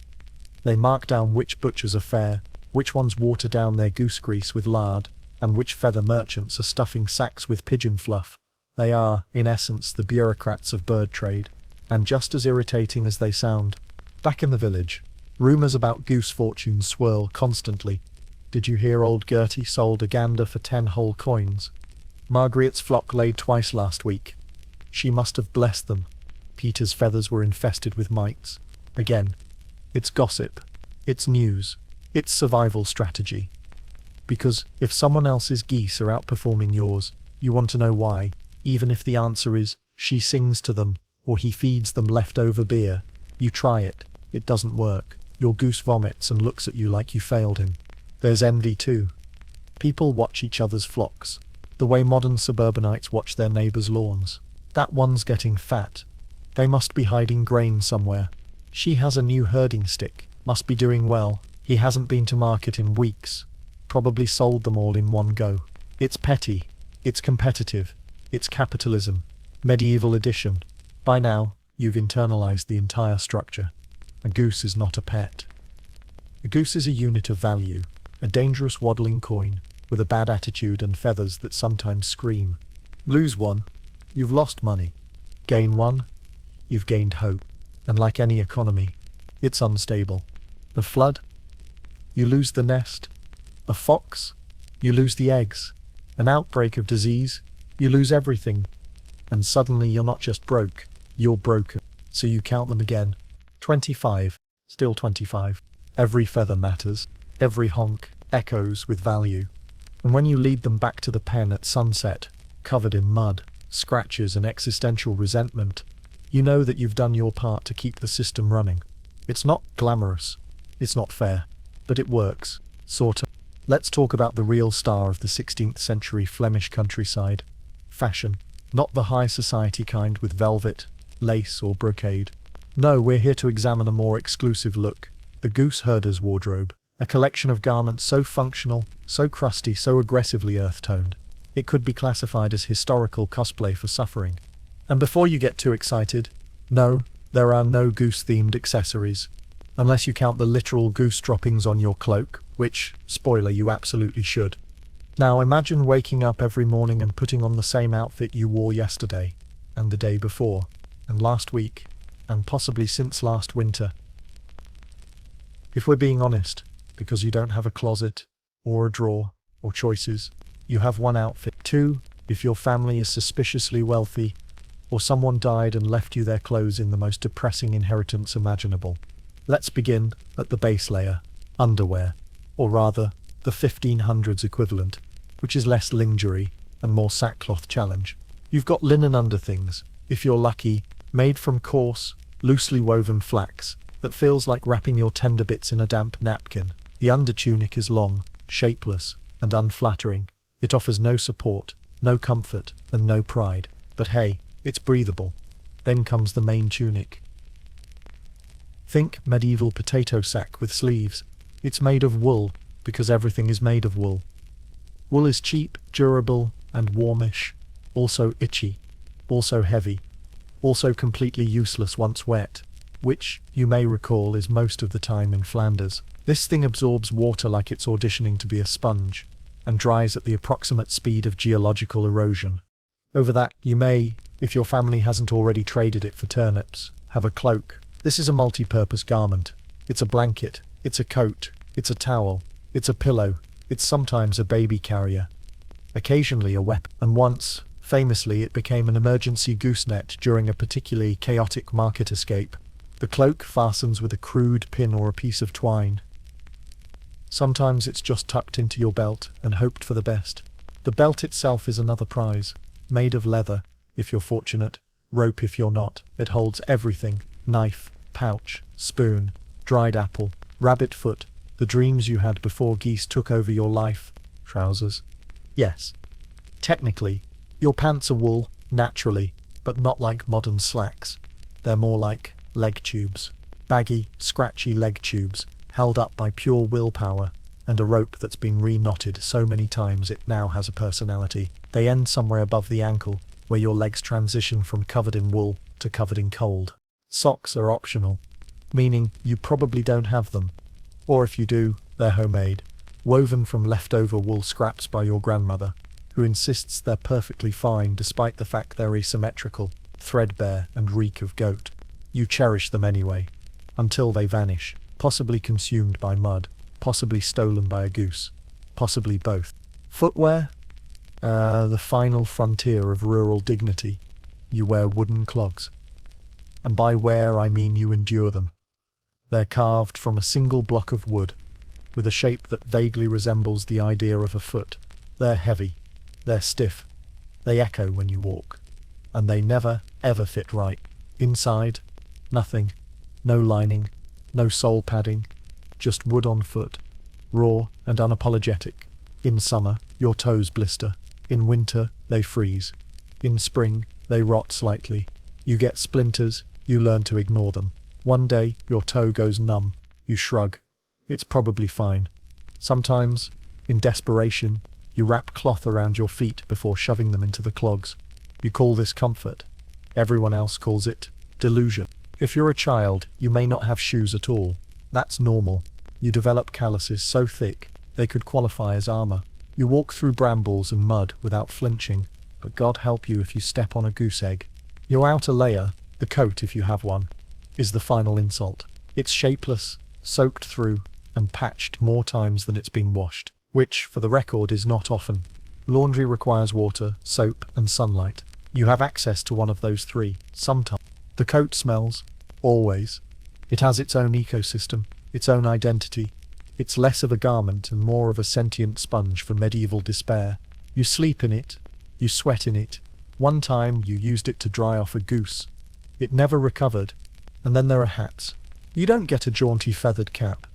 They mark down which butchers are fair, which ones water down their goose grease with lard, and which feather merchants are stuffing sacks with pigeon fluff. They are, in essence, the bureaucrats of bird trade, and just as irritating as they sound. Back in the village, rumors about goose fortunes swirl constantly. Did you hear old Gertie sold a gander for 10 whole coins? Margaret's flock laid twice last week. She must have blessed them. Peter's feathers were infested with mites. Again, it's gossip. It's news. It's survival strategy. Because if someone else's geese are outperforming yours, you want to know why, even if the answer is, she sings to them, or he feeds them leftover beer. You try it. It doesn't work. Your goose vomits and looks at you like you failed him. There's envy too. People watch each other's flocks, the way modern suburbanites watch their neighbors' lawns. That one's getting fat. They must be hiding grain somewhere. She has a new herding stick. Must be doing well. He hasn't been to market in weeks. Probably sold them all in one go. It's petty. It's competitive. It's capitalism. Medieval edition. By now, you've internalized the entire structure. A goose is not a pet. A goose is a unit of value, a dangerous waddling coin, with a bad attitude and feathers that sometimes scream. Lose one, you've lost money. Gain one, you've gained hope. And like any economy, it's unstable. A flood, you lose the nest. A fox, you lose the eggs. An outbreak of disease, you lose everything. And suddenly you're not just broke, you're broken. So you count them again. 25, still 25. Every feather matters. Every honk echoes with value. And when you lead them back to the pen at sunset, covered in mud, scratches and existential resentment, you know that you've done your part to keep the system running. It's not glamorous. It's not fair. But it works. Sort of. Let's talk about the real star of the 16th century Flemish countryside. Fashion. Not the high society kind with velvet, lace or brocade. No, we're here to examine a more exclusive look. The goose herder's wardrobe. A collection of garments so functional, so crusty, so aggressively earth-toned. It could be classified as historical cosplay for suffering. And before you get too excited, no, there are no goose-themed accessories. Unless you count the literal goose droppings on your cloak, which, spoiler, you absolutely should. Now imagine waking up every morning and putting on the same outfit you wore yesterday, and the day before, and last week, and possibly since last winter. If we're being honest, because you don't have a closet, or a drawer, or choices, you have one outfit. 2, if your family is suspiciously wealthy, or someone died and left you their clothes in the most depressing inheritance imaginable. Let's begin at the base layer, underwear, or rather, the 1500s equivalent, which is less lingerie and more sackcloth challenge. You've got linen underthings, if you're lucky, made from coarse, loosely woven flax, that feels like wrapping your tender bits in a damp napkin. The undertunic is long, shapeless, and unflattering. It offers no support, no comfort, and no pride. But hey, it's breathable. Then comes the main tunic. Think medieval potato sack with sleeves, It's made of wool, because everything is made of wool. Wool is cheap, durable, and warmish, also itchy, also heavy, also completely useless once wet, which, you may recall, is most of the time in Flanders. This thing absorbs water like it's auditioning to be a sponge, and dries at the approximate speed of geological erosion. Over that, you may, if your family hasn't already traded it for turnips, have a cloak. This is a multi-purpose garment. It's a blanket, it's a coat, it's a towel, it's a pillow, it's sometimes a baby carrier, occasionally a weapon, and once, famously, it became an emergency goosenet during a particularly chaotic market escape. The cloak fastens with a crude pin or a piece of twine. Sometimes it's just tucked into your belt and hoped for the best. The belt itself is another prize, made of leather, if you're fortunate, rope if you're not. It holds everything: knife, pouch, spoon, dried apple, rabbit foot, the dreams you had before geese took over your life, trousers. Yes. Technically, your pants are wool, naturally, but not like modern slacks. They're more like leg tubes. Baggy, scratchy leg tubes, held up by pure willpower, and a rope that's been re-knotted so many times it now has a personality. They end somewhere above the ankle, where your legs transition from covered in wool to covered in cold. Socks are optional, meaning you probably don't have them. Or if you do, they're homemade, woven from leftover wool scraps by your grandmother, who insists they're perfectly fine despite the fact they're asymmetrical, threadbare, and reek of goat. You cherish them anyway, until they vanish, possibly consumed by mud, possibly stolen by a goose, possibly both. Footwear? The final frontier of rural dignity. You wear wooden clogs. And by wear I mean you endure them. They're carved from a single block of wood, with a shape that vaguely resembles the idea of a foot. They're heavy, they're stiff, they echo when you walk, and they never, ever fit right. Inside, nothing, no lining, no sole padding, just wood on foot, raw and unapologetic. In summer, your toes blister. In winter, they freeze. In spring, they rot slightly. You get splinters, you learn to ignore them. One day, your toe goes numb. You shrug. It's probably fine. Sometimes, in desperation, you wrap cloth around your feet before shoving them into the clogs. You call this comfort. Everyone else calls it delusion. If you're a child, you may not have shoes at all. That's normal. You develop calluses so thick, they could qualify as armor. You walk through brambles and mud without flinching, but God help you if you step on a goose egg. Your outer layer, the coat if you have one, is the final insult. It's shapeless, soaked through, and patched more times than it's been washed, which, for the record, is not often. Laundry requires water, soap, and sunlight. You have access to one of those three, sometimes. The coat smells, always. It has its own ecosystem, its own identity. It's less of a garment and more of a sentient sponge for medieval despair. You sleep in it, you sweat in it. One time you used it to dry off a goose. It never recovered. And then there are hats. You don't get a jaunty feathered cap.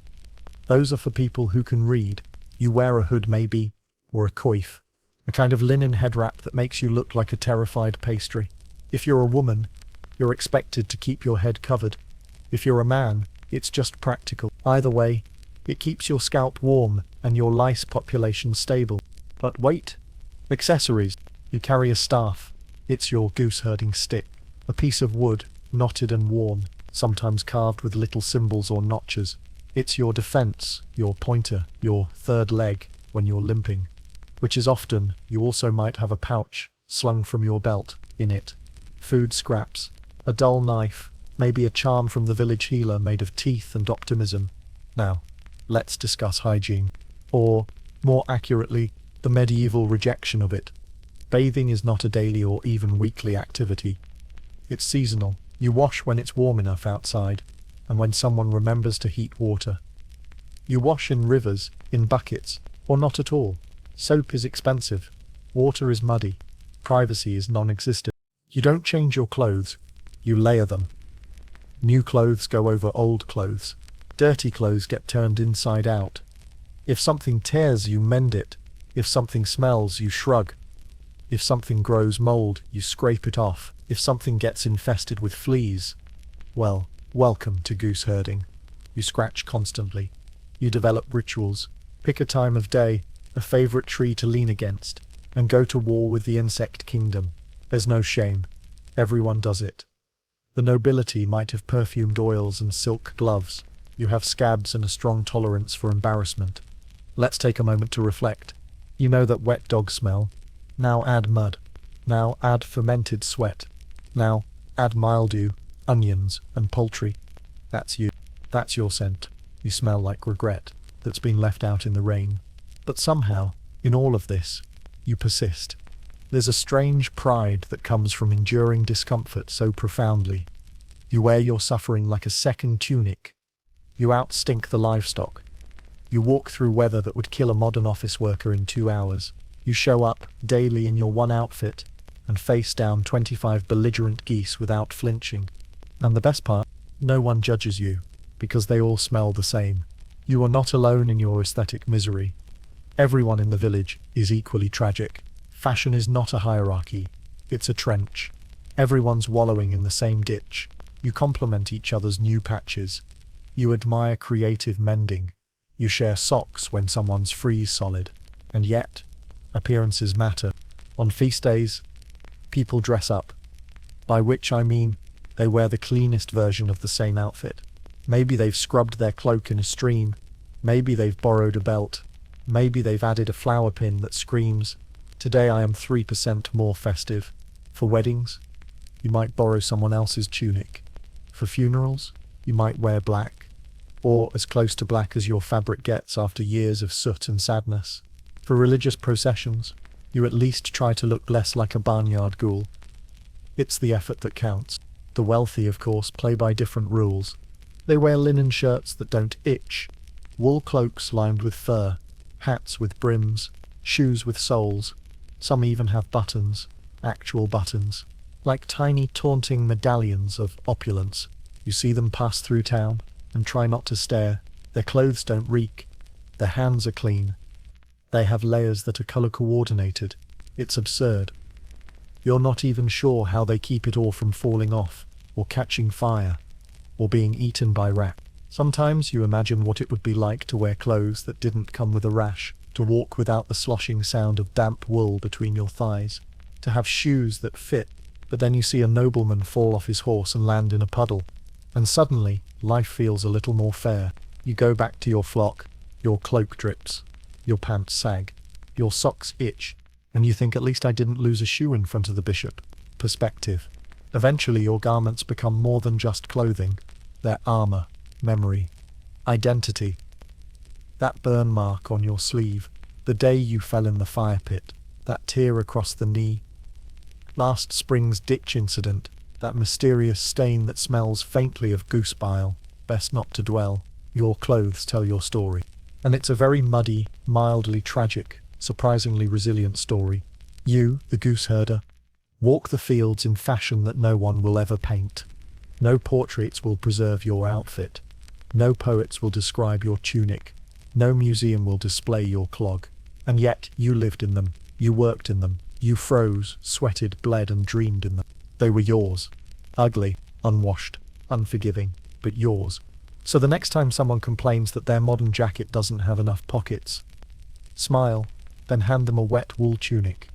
Those are for people who can read. You wear a hood maybe, or a coif, a kind of linen head wrap that makes you look like a terrified pastry. If you're a woman, you're expected to keep your head covered. If you're a man, it's just practical. Either way, it keeps your scalp warm and your lice population stable. But wait, accessories. You carry a staff. It's your goose herding stick. A piece of wood, knotted and worn, sometimes carved with little symbols or notches. It's your defense, your pointer, your third leg when you're limping. Which is often, you also might have a pouch, slung from your belt, in it. Food scraps, a dull knife, maybe a charm from the village healer made of teeth and optimism. Now, let's discuss hygiene. Or, more accurately, the medieval rejection of it. Bathing is not a daily or even weekly activity. It's seasonal. You wash when it's warm enough outside, and when someone remembers to heat water. You wash in rivers, in buckets, or not at all. Soap is expensive. Water is muddy. Privacy is non-existent. You don't change your clothes. You layer them. New clothes go over old clothes. Dirty clothes get turned inside out. If something tears, you mend it. If something smells, you shrug. If something grows mold, you scrape it off. If something gets infested with fleas, well, welcome to goose herding. You scratch constantly. You develop rituals. Pick a time of day, a favorite tree to lean against, and go to war with the insect kingdom. There's no shame. Everyone does it. The nobility might have perfumed oils and silk gloves. You have scabs and a strong tolerance for embarrassment. Let's take a moment to reflect. You know that wet dog smell. Now add mud. Now add fermented sweat. Now add mildew, onions, and poultry. That's you. That's your scent. You smell like regret that's been left out in the rain. But somehow, in all of this, you persist. There's a strange pride that comes from enduring discomfort so profoundly. You wear your suffering like a second tunic. You outstink the livestock. You walk through weather that would kill a modern office worker in 2 hours. You show up daily in your one outfit and face down 25 belligerent geese without flinching. And the best part, no one judges you, because they all smell the same. You are not alone in your aesthetic misery. Everyone in the village is equally tragic. Fashion is not a hierarchy, it's a trench. Everyone's wallowing in the same ditch. You compliment each other's new patches. You admire creative mending. You share socks when someone's freeze solid. And yet, appearances matter. On feast days, people dress up. By which I mean, they wear the cleanest version of the same outfit. Maybe they've scrubbed their cloak in a stream. Maybe they've borrowed a belt. Maybe they've added a flower pin that screams, "Today I am 3% more festive." For weddings, you might borrow someone else's tunic. For funerals, you might wear black, or as close to black as your fabric gets after years of soot and sadness. For religious processions, you at least try to look less like a barnyard ghoul. It's the effort that counts. The wealthy, of course, play by different rules. They wear linen shirts that don't itch, wool cloaks lined with fur, hats with brims, shoes with soles. Some even have buttons, actual buttons, like tiny taunting medallions of opulence. You see them pass through town, and try not to stare. Their clothes don't reek. Their hands are clean. They have layers that are color coordinated. It's absurd. You're not even sure how they keep it all from falling off, or catching fire, or being eaten by rats. Sometimes you imagine what it would be like to wear clothes that didn't come with a rash, to walk without the sloshing sound of damp wool between your thighs, to have shoes that fit, but then you see a nobleman fall off his horse and land in a puddle, and suddenly life feels a little more fair. You go back to your flock, your cloak drips, your pants sag, your socks itch, and you think, at least I didn't lose a shoe in front of the bishop. Perspective. Eventually your garments become more than just clothing. They're armor, memory, identity. That burn mark on your sleeve, the day you fell in the fire pit, that tear across the knee, last spring's ditch incident, that mysterious stain that smells faintly of goose bile, best not to dwell. Your clothes tell your story. And it's a very muddy, mildly tragic, surprisingly resilient story. You, the goose herder, walk the fields in fashion that no one will ever paint. No portraits will preserve your outfit. No poets will describe your tunic. No museum will display your clog. And yet, you lived in them. You worked in them. You froze, sweated, bled, and dreamed in them. They were yours. Ugly, unwashed, unforgiving, but yours. So the next time someone complains that their modern jacket doesn't have enough pockets, smile, then hand them a wet wool tunic,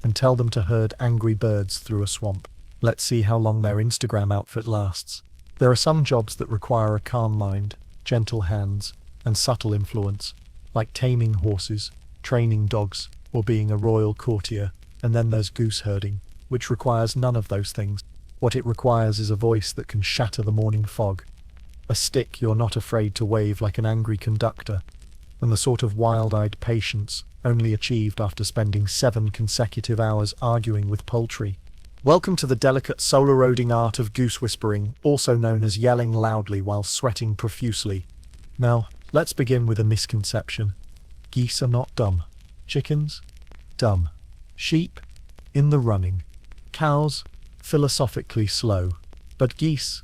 and tell them to herd angry birds through a swamp. Let's see how long their Instagram outfit lasts. There are some jobs that require a calm mind, gentle hands, and subtle influence, like taming horses, training dogs, or being a royal courtier. And then there's goose herding, which requires none of those things. What it requires is a voice that can shatter the morning fog, a stick you're not afraid to wave like an angry conductor, and the sort of wild-eyed patience only achieved after spending 7 consecutive hours arguing with poultry. Welcome to the delicate soul-eroding art of goose whispering, also known as yelling loudly while sweating profusely. Now, let's begin with a misconception. Geese are not dumb. Chickens? Dumb. Sheep? In the running. Cows? Philosophically slow. But geese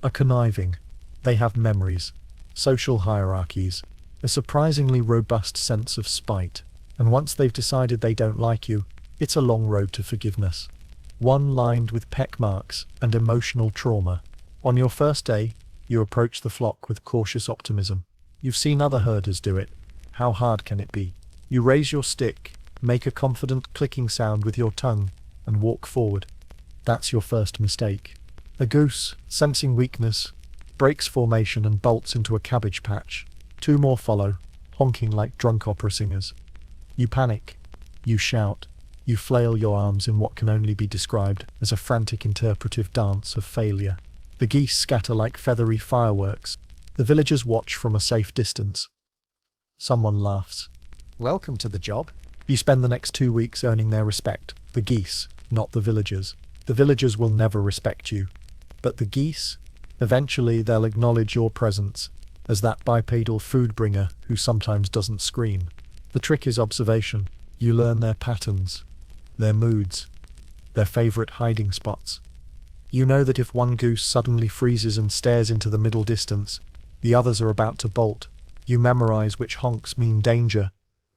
are conniving. They have memories, social hierarchies, a surprisingly robust sense of spite. And once they've decided they don't like you, it's a long road to forgiveness. One lined with peck marks and emotional trauma. On your first day, you approach the flock with cautious optimism. You've seen other herders do it. How hard can it be? You raise your stick, make a confident clicking sound with your tongue, and walk forward. That's your first mistake. A goose, sensing weakness, breaks formation and bolts into a cabbage patch. 2 more follow, honking like drunk opera singers. You panic. You shout. You flail your arms in what can only be described as a frantic interpretive dance of failure. The geese scatter like feathery fireworks. The villagers watch from a safe distance. Someone laughs. Welcome to the job. You spend the next 2 weeks earning their respect. The geese, not the villagers. The villagers will never respect you. But the geese? Eventually they'll acknowledge your presence as that bipedal food bringer who sometimes doesn't scream. The trick is observation. You learn their patterns, their moods, their favorite hiding spots. You know that if one goose suddenly freezes and stares into the middle distance, the others are about to bolt. You memorize which honks mean danger,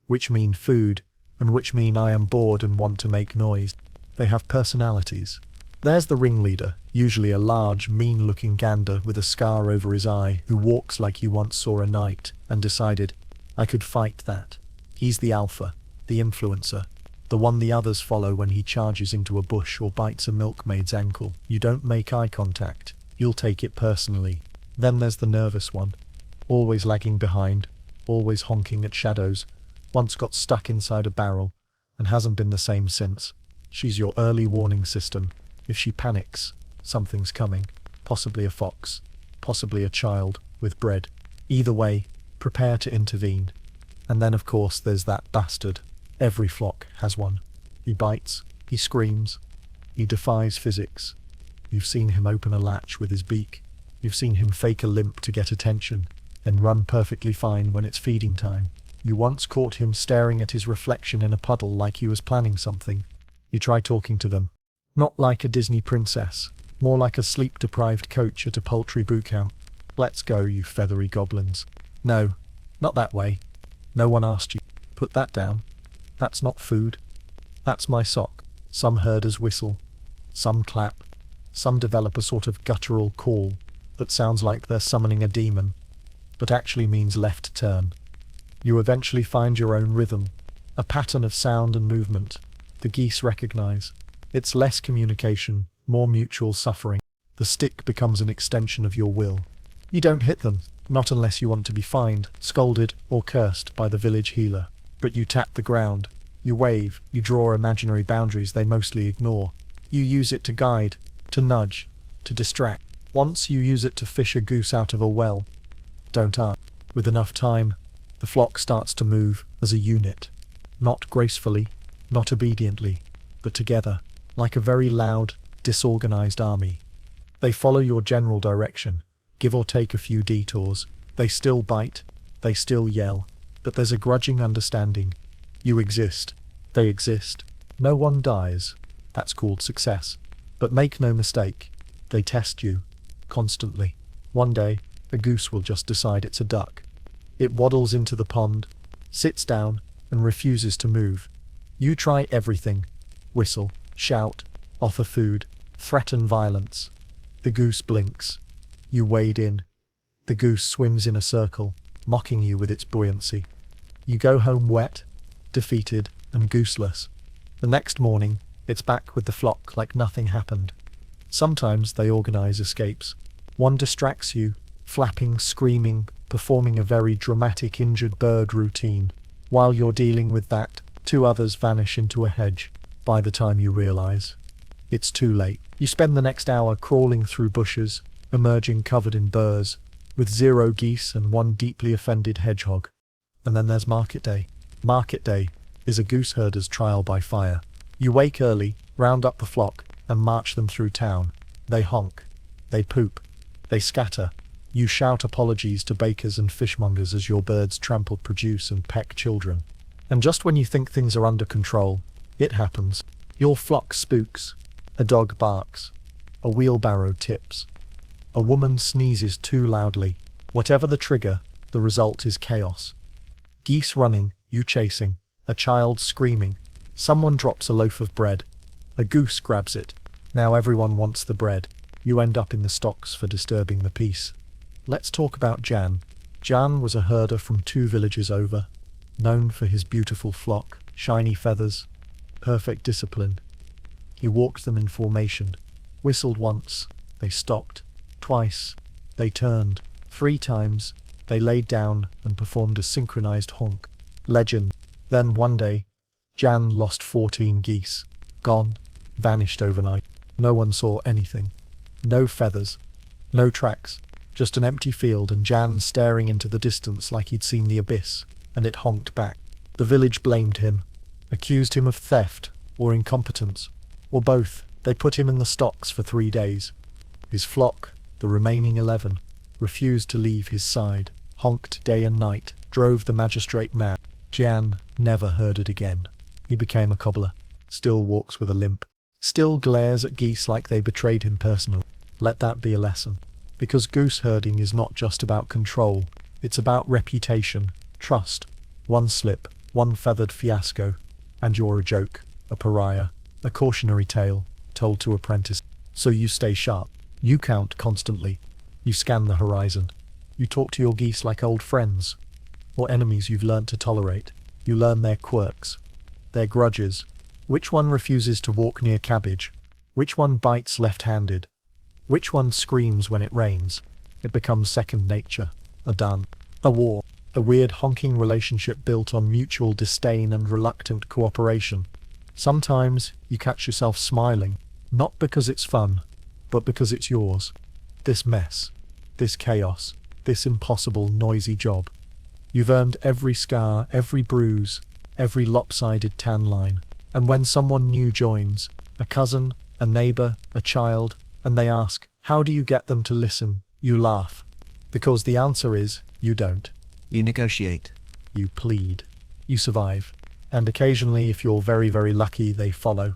which mean food, and which mean I am bored and want to make noise. They have personalities. There's the ringleader, usually a large, mean-looking gander with a scar over his eye who walks like you once saw a knight and decided, I could fight that. He's the alpha, the influencer, the one the others follow when he charges into a bush or bites a milkmaid's ankle. You don't make eye contact. You'll take it personally. Then there's the nervous one, always lagging behind, always honking at shadows, once got stuck inside a barrel and hasn't been the same since. She's your early warning system. If she panics, something's coming. Possibly a fox, possibly a child with bread. Either way, prepare to intervene. And then of course there's that bastard. Every flock has one. He bites, he screams, he defies physics. You've seen him open a latch with his beak. You've seen him fake a limp to get attention, and run perfectly fine when it's feeding time. You once caught him staring at his reflection in a puddle like he was planning something. You try talking to them. Not like a Disney princess, more like a sleep-deprived coach at a poultry boot camp. Let's go, you feathery goblins. No, not that way. No one asked you. Put that down. That's not food. That's my sock. Some herders whistle. Some clap. Some develop a sort of guttural call that sounds like they're summoning a demon, but actually means left turn. You eventually find your own rhythm, a pattern of sound and movement. The geese recognize. It's less communication, more mutual suffering. The stick becomes an extension of your will. You don't hit them, not unless you want to be fined, scolded, or cursed by the village healer. But you tap the ground. You wave, you draw imaginary boundaries they mostly ignore. You use it to guide, to nudge, to distract. Once you use it to fish a goose out of a well. Don't ask. With enough time, the flock starts to move as a unit. Not gracefully, not obediently, but together, like a very loud, disorganized army. They follow your general direction, give or take a few detours. They still bite, they still yell, but there's a grudging understanding. You exist. They exist. No one dies. That's called success. But make no mistake, they test you, constantly. One day, a goose will just decide it's a duck. It waddles into the pond, sits down, and refuses to move. You try everything. Whistle, shout, offer food, threaten violence. The goose blinks. You wade in. The goose swims in a circle, mocking you with its buoyancy. You go home wet, defeated, and gooseless. The next morning, it's back with the flock like nothing happened. Sometimes they organize escapes. One distracts you, flapping, screaming, performing a very dramatic injured bird routine. While you're dealing with that, 2 others vanish into a hedge. By the time you realize, it's too late. You spend the next hour crawling through bushes, emerging covered in burrs, with 0 geese and 1 deeply offended hedgehog. And then there's market day. Market day is a goose herder's trial by fire. You wake early, round up the flock, and march them through town. They honk. They poop. They scatter. You shout apologies to bakers and fishmongers as your birds trample produce and peck children. And just when you think things are under control, it happens. Your flock spooks. A dog barks. A wheelbarrow tips. A woman sneezes too loudly. Whatever the trigger, the result is chaos. Geese running, you chasing. A child screaming. Someone drops a loaf of bread. A goose grabs it. Now everyone wants the bread. You end up in the stocks for disturbing the peace. Let's talk about Jan. Jan was a herder from 2 villages over, known for his beautiful flock, shiny feathers, perfect discipline. He walked them in formation, whistled once, they stopped, twice, they turned, 3 times, they laid down and performed a synchronized honk. Legend. Then one day, Jan lost 14 geese. Gone, vanished overnight. No one saw anything. No feathers, no tracks, just an empty field and Jan staring into the distance like he'd seen the abyss, and it honked back. The village blamed him, accused him of theft or incompetence, or both. They put him in the stocks for 3 days. His flock, the remaining 11, refused to leave his side, honked day and night, drove the magistrate mad. Jan never herded again. He became a cobbler, still walks with a limp, still glares at geese like they betrayed him personally. Let that be a lesson. Because goose herding is not just about control, it's about reputation, trust. One slip, one feathered fiasco, and you're a joke, a pariah, a cautionary tale, told to apprentice. So you stay sharp. You count constantly. You scan the horizon. You talk to your geese like old friends, or enemies you've learnt to tolerate. You learn their quirks, their grudges. Which one refuses to walk near cabbage? Which one bites left-handed? Which one screams when it rains? It becomes second nature, a dun, a war, a weird honking relationship built on mutual disdain and reluctant cooperation. Sometimes you catch yourself smiling, not because it's fun, but because it's yours. This mess, this chaos, this impossible, noisy job. You've earned every scar, every bruise, every lopsided tan line. And when someone new joins, a cousin, a neighbor, a child, and they ask, how do you get them to listen? You laugh. Because the answer is, you don't. You negotiate. You plead. You survive. And occasionally, if you're very, very lucky, they follow.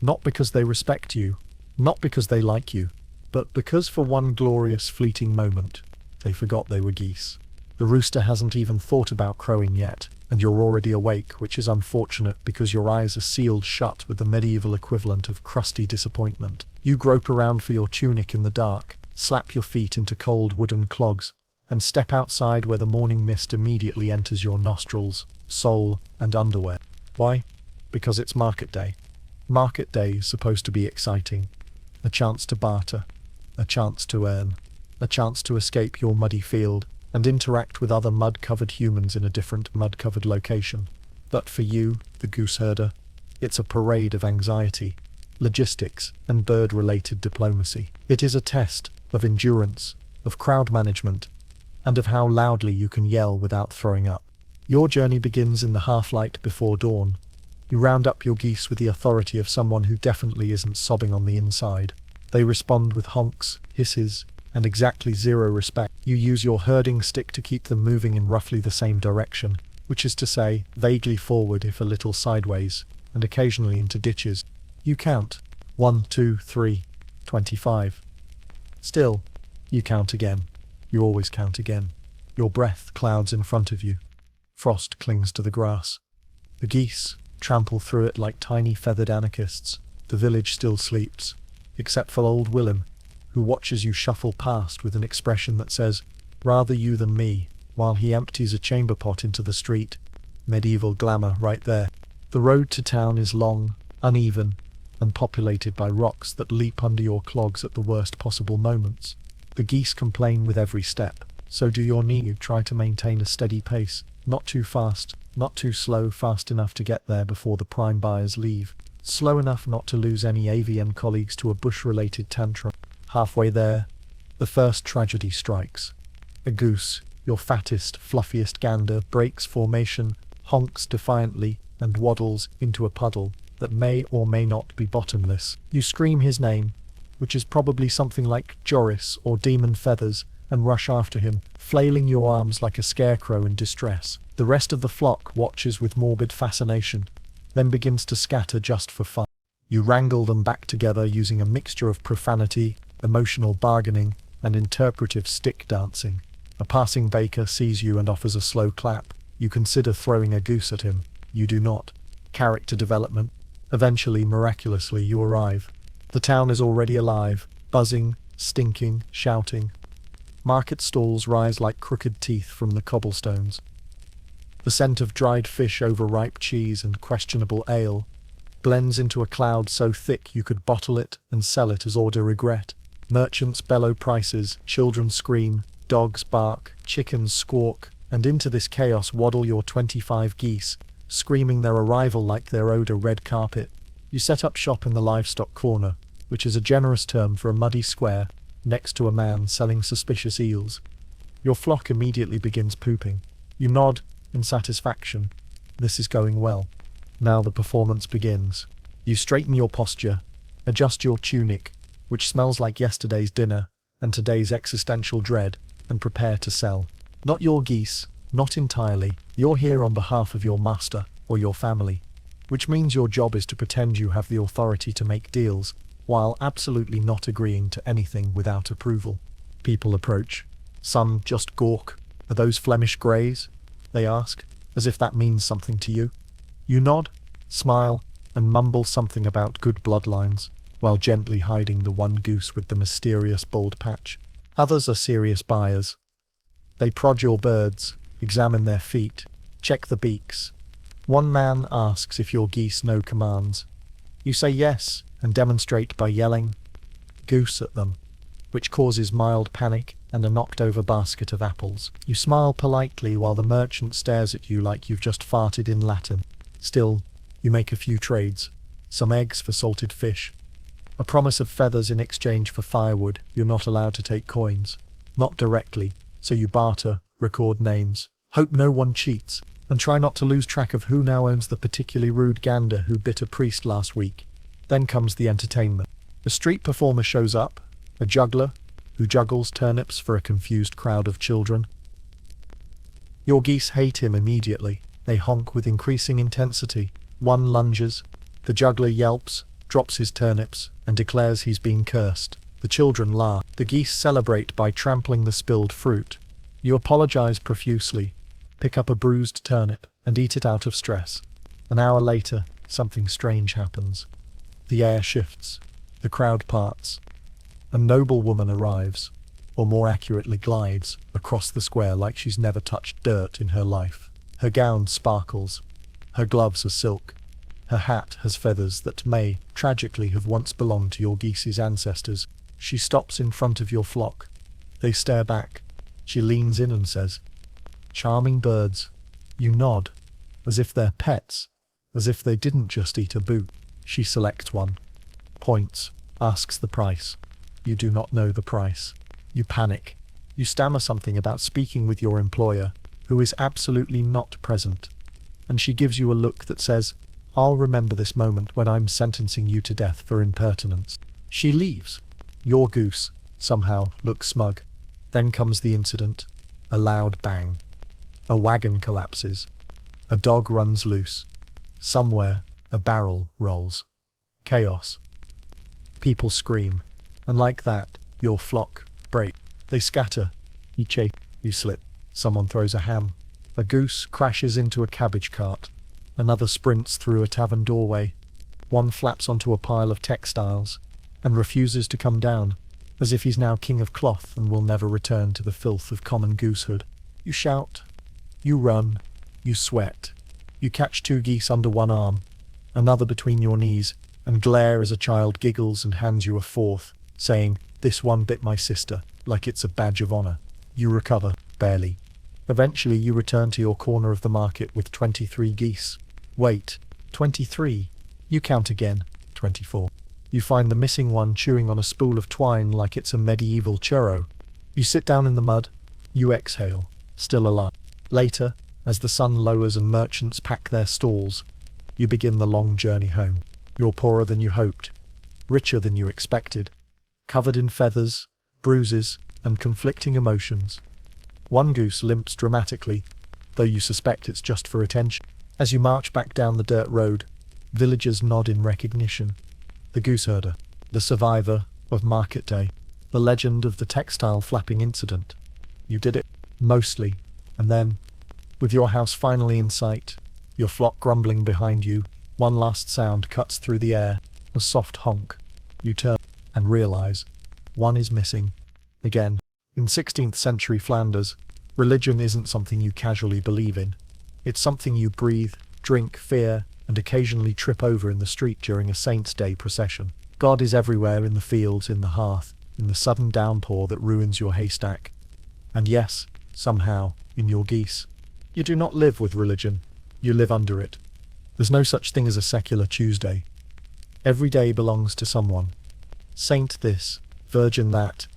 Not because they respect you, not because they like you, but because for one glorious fleeting moment, they forgot they were geese. The rooster hasn't even thought about crowing yet, and you're already awake, which is unfortunate because your eyes are sealed shut with the medieval equivalent of crusty disappointment. You grope around for your tunic in the dark, slap your feet into cold wooden clogs, and step outside where the morning mist immediately enters your nostrils, soul, and underwear. Why? Because it's market day. Market day is supposed to be exciting. A chance to barter, a chance to earn, a chance to escape your muddy field and interact with other mud-covered humans in a different mud-covered location. But for you, the goose herder, it's a parade of anxiety, logistics, and bird-related diplomacy. It is a test of endurance, of crowd management, and of how loudly you can yell without throwing up. Your journey begins in the half-light before dawn. You round up your geese with the authority of someone who definitely isn't sobbing on the inside. They respond with honks, hisses, and exactly zero respect. You use your herding stick to keep them moving in roughly the same direction, which is to say, vaguely forward if a little sideways, and occasionally into ditches. You count. 1, 2, 3, 25. Still, you count again. You always count again. Your breath clouds in front of you. Frost clings to the grass. The geese trample through it like tiny feathered anarchists. The village still sleeps, except for old Willem, who watches you shuffle past with an expression that says, rather you than me, while he empties a chamber pot into the street. Medieval glamour right there. The road to town is long, uneven, and populated by rocks that leap under your clogs at the worst possible moments. The geese complain with every step, so do your knee. You try to maintain a steady pace, not too fast, not too slow, fast enough to get there before the prime buyers leave, slow enough not to lose any AVM colleagues to a bush-related tantrum. Halfway there, the first tragedy strikes. A goose, your fattest, fluffiest gander, breaks formation, honks defiantly, and waddles into a puddle that may or may not be bottomless. You scream his name, which is probably something like Joris or Demon Feathers, and rush after him, flailing your arms like a scarecrow in distress. The rest of the flock watches with morbid fascination, then begins to scatter just for fun. You wrangle them back together using a mixture of profanity, emotional bargaining, and interpretive stick dancing. A passing baker sees you and offers a slow clap. You consider throwing a goose at him. You do not. Character development. Eventually, miraculously, you arrive. The town is already alive, buzzing, stinking, shouting. Market stalls rise like crooked teeth from the cobblestones. The scent of dried fish over ripe cheese and questionable ale blends into a cloud so thick you could bottle it and sell it as hors de regret. Merchants bellow prices, children scream, dogs bark, chickens squawk, and into this chaos waddle your 25 geese, screaming their arrival like they're owed a red carpet. You set up shop in the livestock corner, which is a generous term for a muddy square, next to a man selling suspicious eels. Your flock immediately begins pooping. You nod in satisfaction. This is going well. Now the performance begins. You straighten your posture, adjust your tunic, which smells like yesterday's dinner and today's existential dread, and prepare to sell. Not your geese, not entirely. You're here on behalf of your master or your family, which means your job is to pretend you have the authority to make deals, while absolutely not agreeing to anything without approval. People approach. Some just gawk. Are those Flemish greys? They ask, as if that means something to you. You nod, smile, and mumble something about good bloodlines, while gently hiding the one goose with the mysterious bald patch. Others are serious buyers. They prod your birds, examine their feet, check the beaks. One man asks if your geese know commands. You say yes, and demonstrate by yelling "Goose" at them, which causes mild panic and a knocked-over basket of apples. You smile politely while the merchant stares at you like you've just farted in Latin. Still, you make a few trades. Some eggs for salted fish. A promise of feathers in exchange for firewood. You're not allowed to take coins. Not directly, so you barter, record names, hope no one cheats, and try not to lose track of who now owns the particularly rude gander who bit a priest last week. Then comes the entertainment. A street performer shows up, a juggler, who juggles turnips for a confused crowd of children. Your geese hate him immediately. They honk with increasing intensity. One lunges. The juggler yelps, drops his turnips, and declares he's been cursed. The children laugh. The geese celebrate by trampling the spilled fruit. You apologize profusely, pick up a bruised turnip, and eat it out of stress. An hour later, something strange happens. The air shifts. The crowd parts. A noble woman arrives, or more accurately glides, across the square like she's never touched dirt in her life. Her gown sparkles. Her gloves are silk. Her hat has feathers that may, tragically, have once belonged to your geese's ancestors. She stops in front of your flock. They stare back. She leans in and says, "Charming birds." You nod, as if they're pets, as if they didn't just eat a boot. She selects one, points, asks the price. You do not know the price. You panic. You stammer something about speaking with your employer, who is absolutely not present. And she gives you a look that says, "I'll remember this moment when I'm sentencing you to death for impertinence." She leaves. Your goose, somehow, looks smug. Then comes the incident. A loud bang. A wagon collapses. A dog runs loose. Somewhere, a barrel rolls. Chaos. People scream. And like that, your flock break. They scatter. You chafe. You slip. Someone throws a ham. A goose crashes into a cabbage cart. Another sprints through a tavern doorway. One flaps onto a pile of textiles, and refuses to come down, as if he's now king of cloth and will never return to the filth of common goosehood. You shout. You run. You sweat. You catch 2 geese under one arm, another between your knees, and glare as a child giggles and hands you a 4th, saying, "This one bit my sister," like it's a badge of honor. You recover, barely. Eventually you return to your corner of the market with 23 geese. Wait, 23? You count again, 24. You find the missing one chewing on a spool of twine like it's a medieval churro. You sit down in the mud. You exhale, still alive. Later, as the sun lowers and merchants pack their stalls, you begin the long journey home. You're poorer than you hoped, richer than you expected, covered in feathers, bruises, and conflicting emotions. One goose limps dramatically, though you suspect it's just for attention. As you march back down the dirt road, villagers nod in recognition. The goose herder, the survivor of market day, the legend of the textile flapping incident. You did it, mostly, and then, with your house finally in sight, your flock grumbling behind you, one last sound cuts through the air, a soft honk. You turn and realize one is missing. Again. In 16th century Flanders, religion isn't something you casually believe in. It's something you breathe, drink, fear, and occasionally trip over in the street during a Saint's Day procession. God is everywhere, in the fields, in the hearth, in the sudden downpour that ruins your haystack. And yes, somehow, in your geese. You do not live with religion, you live under it. There's no such thing as a secular Tuesday. Every day belongs to someone. Saint this, Virgin that,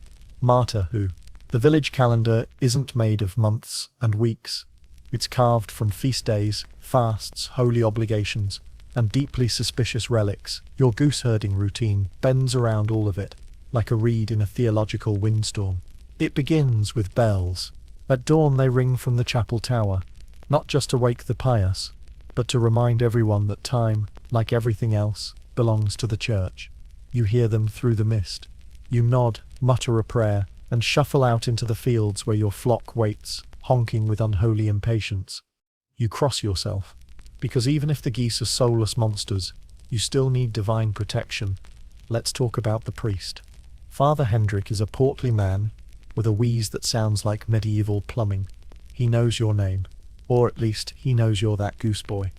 Martyr who. The village calendar isn't made of months and weeks. It's carved from feast days, fasts, holy obligations, and deeply suspicious relics. Your goose herding routine bends around all of it, like a reed in a theological windstorm. It begins with bells. At dawn they ring from the chapel tower, not just to wake the pious, but to remind everyone that time, like everything else, belongs to the church. You hear them through the mist. You nod, mutter a prayer, and shuffle out into the fields where your flock waits, honking with unholy impatience. You cross yourself, because even if the geese are soulless monsters, you still need divine protection. Let's talk about the priest. Father Hendrik is a portly man, with a wheeze that sounds like medieval plumbing. He knows your name, or at least he knows you're that goose boy.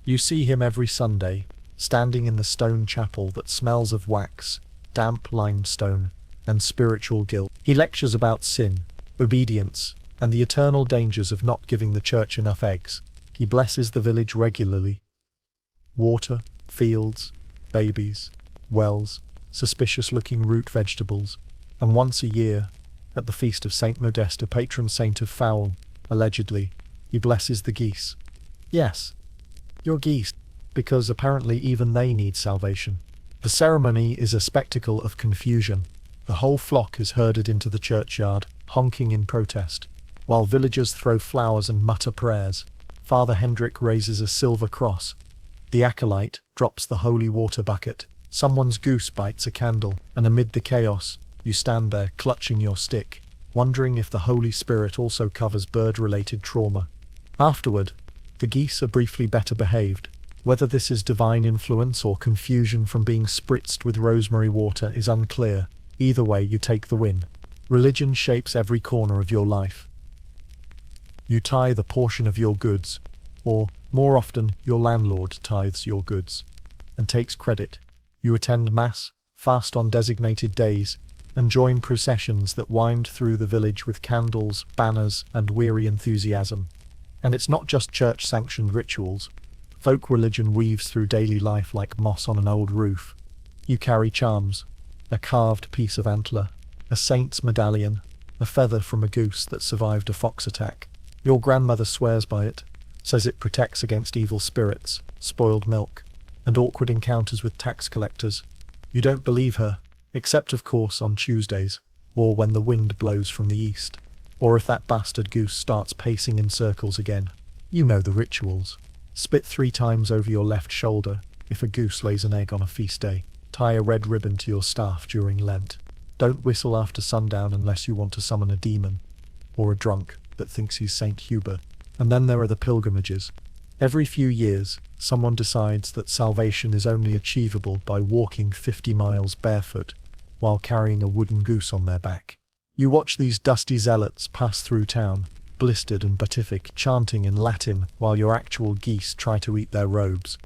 You see him every Sunday, standing in the stone chapel that smells of wax, damp limestone, and spiritual guilt. He lectures about sin, obedience, and the eternal dangers of not giving the church enough eggs. He blesses the village regularly. Water, fields, babies, wells, suspicious-looking root vegetables, and once a year, at the feast of Saint Modeste, a patron saint of fowl, allegedly, he blesses the geese. Yes, your geese, because apparently even they need salvation. The ceremony is a spectacle of confusion. The whole flock is herded into the churchyard, honking in protest. While villagers throw flowers and mutter prayers, Father Hendrik raises a silver cross. The acolyte drops the holy water bucket. Someone's goose bites a candle, and amid the chaos, you stand there clutching your stick, wondering if the Holy Spirit also covers bird-related trauma. Afterward, the geese are briefly better behaved. Whether this is divine influence or confusion from being spritzed with rosemary water is unclear. Either way, you take the win. Religion shapes every corner of your life. You tithe a portion of your goods, or, more often, your landlord tithes your goods, and takes credit. You attend Mass, fast on designated days, and join processions that wind through the village with candles, banners, and weary enthusiasm. And it's not just church-sanctioned rituals. Folk religion weaves through daily life like moss on an old roof. You carry charms, a carved piece of antler, a saint's medallion, a feather from a goose that survived a fox attack. Your grandmother swears by it, says it protects against evil spirits, spoiled milk, and awkward encounters with tax collectors. You don't believe her, except of course on Tuesdays, or when the wind blows from the east, or if that bastard goose starts pacing in circles again. You know the rituals. Spit 3 times over your left shoulder if a goose lays an egg on a feast day. Tie a red ribbon to your staff during Lent. Don't whistle after sundown unless you want to summon a demon, or a drunk that thinks he's Saint Hubert. And then there are the pilgrimages. Every few years, someone decides that salvation is only achievable by walking 50 miles barefoot, while carrying a wooden goose on their back. You watch these dusty zealots pass through town, blistered and beatific, chanting in Latin while your actual geese try to eat their robes.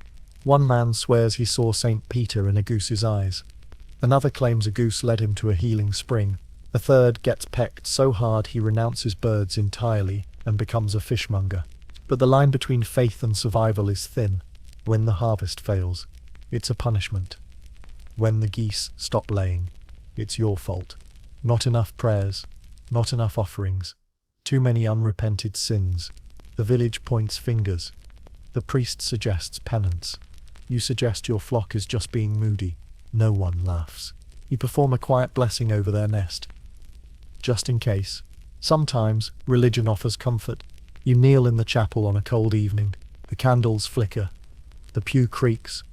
One man swears he saw St. Peter in a goose's eyes. Another claims a goose led him to a healing spring. A third gets pecked so hard he renounces birds entirely and becomes a fishmonger. But the line between faith and survival is thin. When the harvest fails, it's a punishment. When the geese stop laying, it's your fault. Not enough prayers, not enough offerings, too many unrepented sins. The village points fingers. The priest suggests penance. You suggest your flock is just being moody. No one laughs. You perform a quiet blessing over their nest. Just in case. Sometimes, religion offers comfort. You kneel in the chapel on a cold evening. The candles flicker. The pew creaks.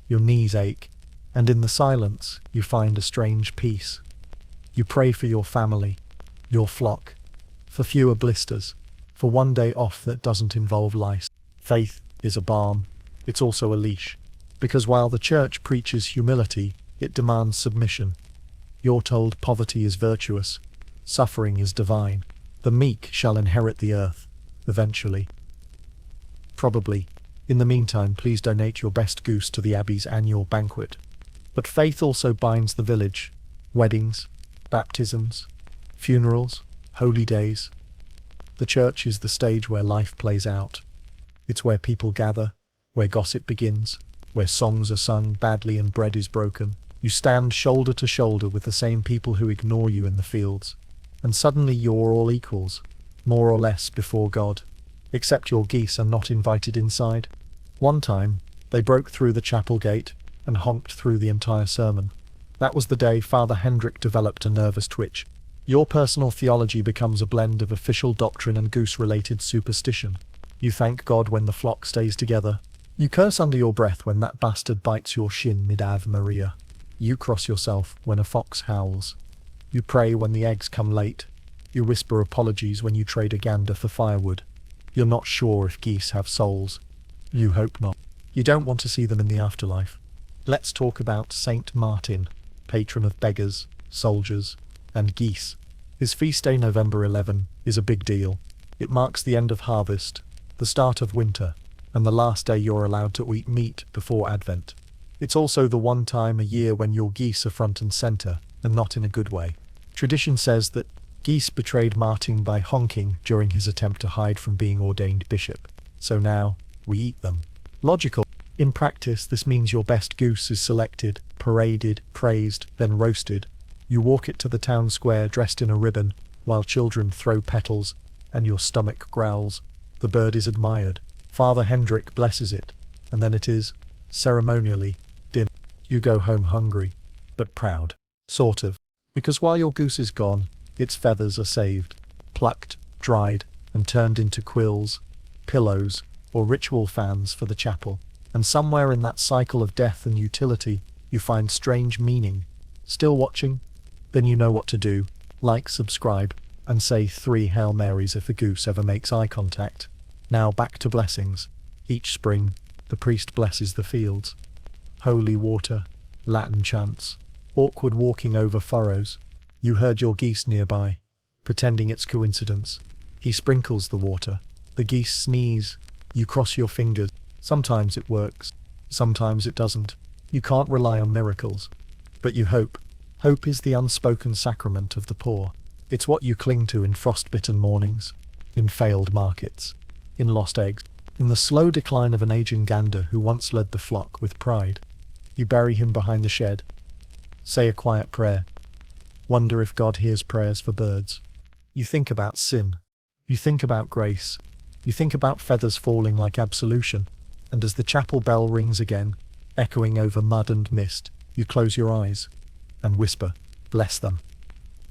Your knees ache. And in the silence, you find a strange peace. You pray for your family, your flock, for fewer blisters, for one day off that doesn't involve lice. Faith is a balm. It's also a leash. Because while the church preaches humility, it demands submission. You're told poverty is virtuous, Suffering is divine. The meek shall inherit the earth, eventually. Probably. In the meantime, please donate your best goose to the Abbey's annual banquet. But faith also binds the village. Weddings, baptisms, funerals, holy days. The church is the stage where life plays out. It's where people gather, where gossip begins, where songs are sung badly and bread is broken. You stand shoulder to shoulder with the same people who ignore you in the fields. And suddenly you're all equals, more or less before God. Except your geese are not invited inside. One time, they broke through the chapel gate and honked through the entire sermon. That was the day Father Hendrik developed a nervous twitch. Your personal theology becomes a blend of official doctrine and goose-related superstition. You thank God when the flock stays together. You curse under your breath when that bastard bites your shin mid-Ave Maria. You cross yourself when a fox howls. You pray when the eggs come late. You whisper apologies when you trade a gander for firewood. You're not sure if geese have souls. You hope not. You don't want to see them in the afterlife. Let's talk about Saint Martin, patron of beggars, soldiers, and geese. His feast day, November 11, is a big deal. It marks the end of harvest, the start of winter, and the last day you're allowed to eat meat before Advent. It's also the one time a year when your geese are front and center, and not in a good way. Tradition says that geese betrayed Martin by honking during his attempt to hide from being ordained bishop. So now, we eat them. Logical. In practice, this means your best goose is selected, paraded, praised, then roasted. You walk it to the town square dressed in a ribbon, while children throw petals, and your stomach growls. The bird is admired. Father Hendrik blesses it, and then it is, ceremonially, dinner. You go home hungry, but proud. Sort of. Because while your goose is gone, its feathers are saved, plucked, dried, and turned into quills, pillows, or ritual fans for the chapel. And somewhere in that cycle of death and utility, you find strange meaning. Still watching? Then you know what to do. Like, subscribe, and say 3 Hail Marys if a goose ever makes eye contact. Now back to blessings. Each spring, the priest blesses the fields. Holy water, Latin chants, awkward walking over furrows. You heard your geese nearby, pretending it's coincidence. He sprinkles the water. The geese sneeze. You cross your fingers. Sometimes it works. Sometimes it doesn't. You can't rely on miracles. But you hope. Hope is the unspoken sacrament of the poor. It's what you cling to in frostbitten mornings, in failed markets, in lost eggs, in the slow decline of an aging gander who once led the flock with pride. You bury him behind the shed. Say a quiet prayer. Wonder if God hears prayers for birds. You think about sin. You think about grace. You think about feathers falling like absolution. And as the chapel bell rings again, echoing over mud and mist, you close your eyes and whisper, bless them.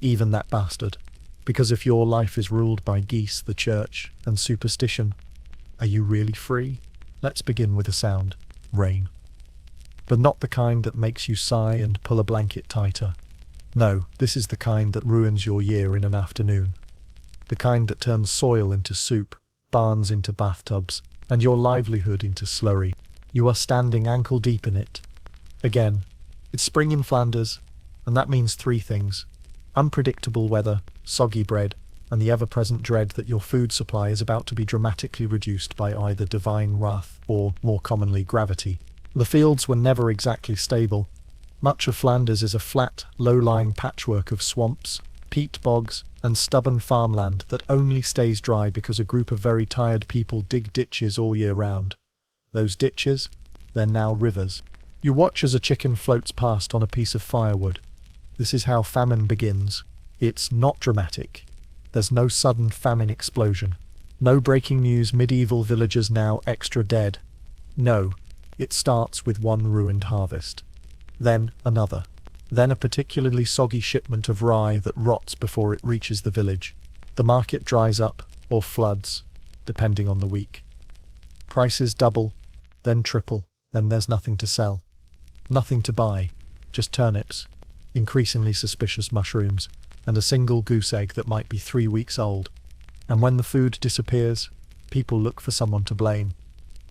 Even that bastard. Because if your life is ruled by geese, the church, and superstition, are you really free? Let's begin with a sound. Rain. But not the kind that makes you sigh and pull a blanket tighter. No, this is the kind that ruins your year in an afternoon. The kind that turns soil into soup, barns into bathtubs, and your livelihood into slurry. You are standing ankle deep in it. Again, it's spring in Flanders, and that means 3 things. Unpredictable weather, soggy bread, and the ever-present dread that your food supply is about to be dramatically reduced by either divine wrath or, more commonly, gravity. The fields were never exactly stable. Much of Flanders is a flat, low-lying patchwork of swamps, peat bogs, and stubborn farmland that only stays dry because a group of very tired people dig ditches all year round. Those ditches, they're now rivers. You watch as a chicken floats past on a piece of firewood. This is how famine begins. It's not dramatic. There's no sudden famine explosion. No breaking news, medieval villagers now extra dead. No, it starts with one ruined harvest. Then another. Then a particularly soggy shipment of rye that rots before it reaches the village. The market dries up, or floods, depending on the week. Prices double, then triple, then there's nothing to sell. Nothing to buy, just turnips, increasingly suspicious mushrooms, and a single goose egg that might be 3 weeks old. And when the food disappears, people look for someone to blame.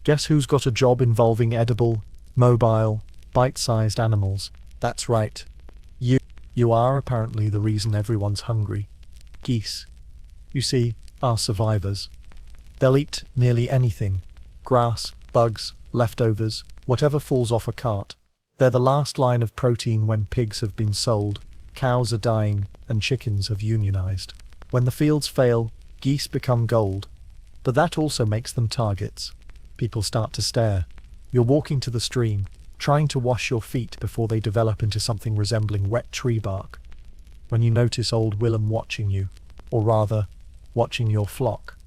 Guess who's got a job involving edible, mobile, bite-sized animals? That's right. You are apparently the reason everyone's hungry. Geese, you see, are survivors. They'll eat nearly anything. Grass, bugs, leftovers, whatever falls off a cart. They're the last line of protein when pigs have been sold, cows are dying, and chickens have unionized. When the fields fail, geese become gold. But that also makes them targets. People start to stare. You're walking to the stream, trying to wash your feet before they develop into something resembling wet tree bark. When you notice old Willem watching you, or rather, watching your flock.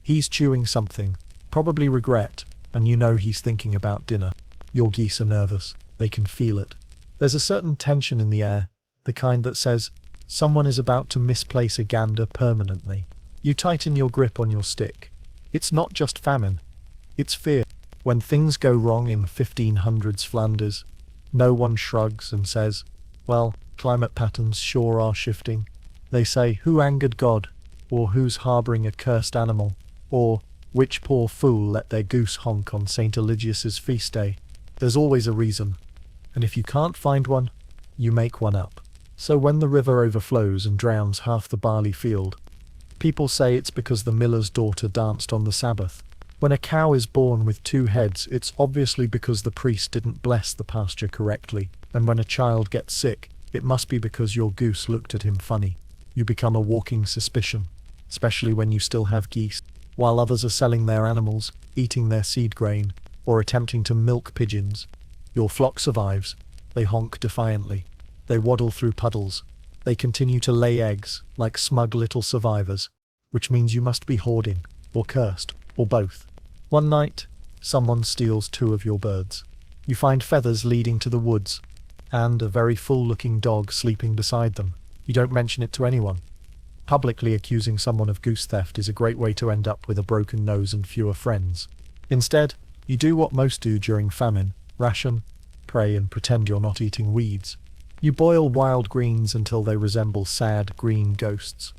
He's chewing something, probably regret, and you know he's thinking about dinner. Your geese are nervous. They can feel it. There's a certain tension in the air, the kind that says, someone is about to misplace a gander permanently. You tighten your grip on your stick. It's not just famine. It's fear. When things go wrong in 1500s Flanders, no one shrugs and says, well, climate patterns sure are shifting. They say, who angered God? Or who's harboring a cursed animal? Or, which poor fool let their goose honk on St. Eligius's feast day? There's always a reason. And if you can't find one, you make one up. So when the river overflows and drowns half the barley field, people say it's because the miller's daughter danced on the Sabbath. When a cow is born with 2 heads, it's obviously because the priest didn't bless the pasture correctly. And when a child gets sick, it must be because your goose looked at him funny. You become a walking suspicion, especially when you still have geese. While others are selling their animals, eating their seed grain, or attempting to milk pigeons, your flock survives. They honk defiantly. They waddle through puddles. They continue to lay eggs, like smug little survivors, which means you must be hoarding, or cursed, or both. One night, someone steals 2 of your birds. You find feathers leading to the woods, and a very full-looking dog sleeping beside them. You don't mention it to anyone. Publicly accusing someone of goose theft is a great way to end up with a broken nose and fewer friends. Instead, you do what most do during famine: ration, pray, and pretend you're not eating weeds. You boil wild greens until they resemble sad green ghosts.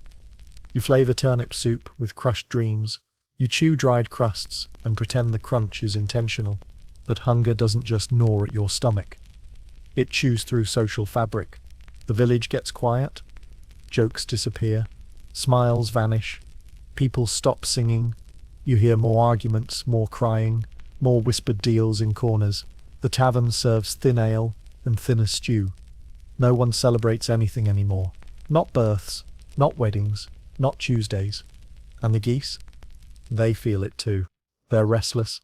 You flavor turnip soup with crushed dreams. You chew dried crusts and pretend the crunch is intentional. But hunger doesn't just gnaw at your stomach. It chews through social fabric. The village gets quiet. Jokes disappear. Smiles vanish. People stop singing. You hear more arguments, more crying, more whispered deals in corners. The tavern serves thin ale and thinner stew. No one celebrates anything anymore. Not births, not weddings, not Tuesdays. And the geese? They feel it too. They're restless,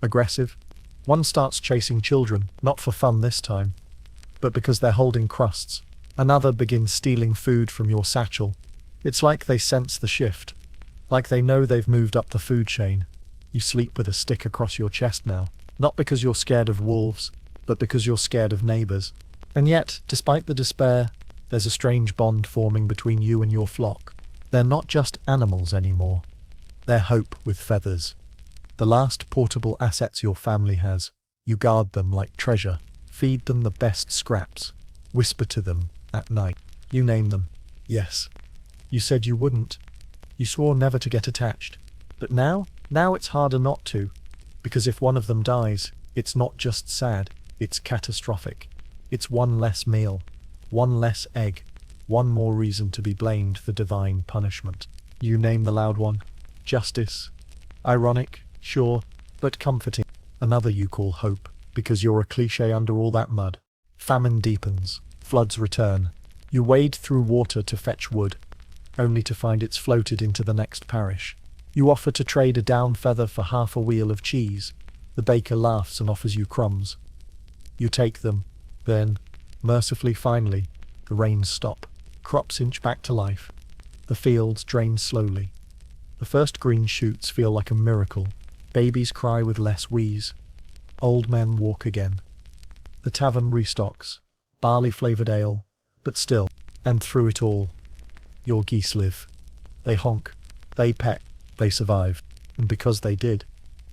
aggressive. One starts chasing children, not for fun this time, but because they're holding crusts. Another begins stealing food from your satchel. It's like they sense the shift, like they know they've moved up the food chain. You sleep with a stick across your chest now, not because you're scared of wolves, but because you're scared of neighbors. And yet, despite the despair, there's a strange bond forming between you and your flock. They're not just animals anymore. They're hope with feathers. The last portable assets your family has. You guard them like treasure. Feed them the best scraps. Whisper to them at night. You name them. Yes. You said you wouldn't. You swore never to get attached. But now it's harder not to. Because if one of them dies, it's not just sad, it's catastrophic. It's one less meal, one less egg, one more reason to be blamed for divine punishment. You name the loud one. Justice. Ironic, sure, but comforting. Another you call hope, because you're a cliché under all that mud. Famine deepens. Floods return. You wade through water to fetch wood, only to find it's floated into the next parish. You offer to trade a down feather for half a wheel of cheese. The baker laughs and offers you crumbs. You take them. Then, mercifully finally, the rains stop. Crops inch back to life. The fields drain slowly. The first green shoots feel like a miracle. Babies cry with less wheeze. Old men walk again. The tavern restocks. Barley-flavoured ale. But still, and through it all, your geese live. They honk. They peck. They survive. And because they did,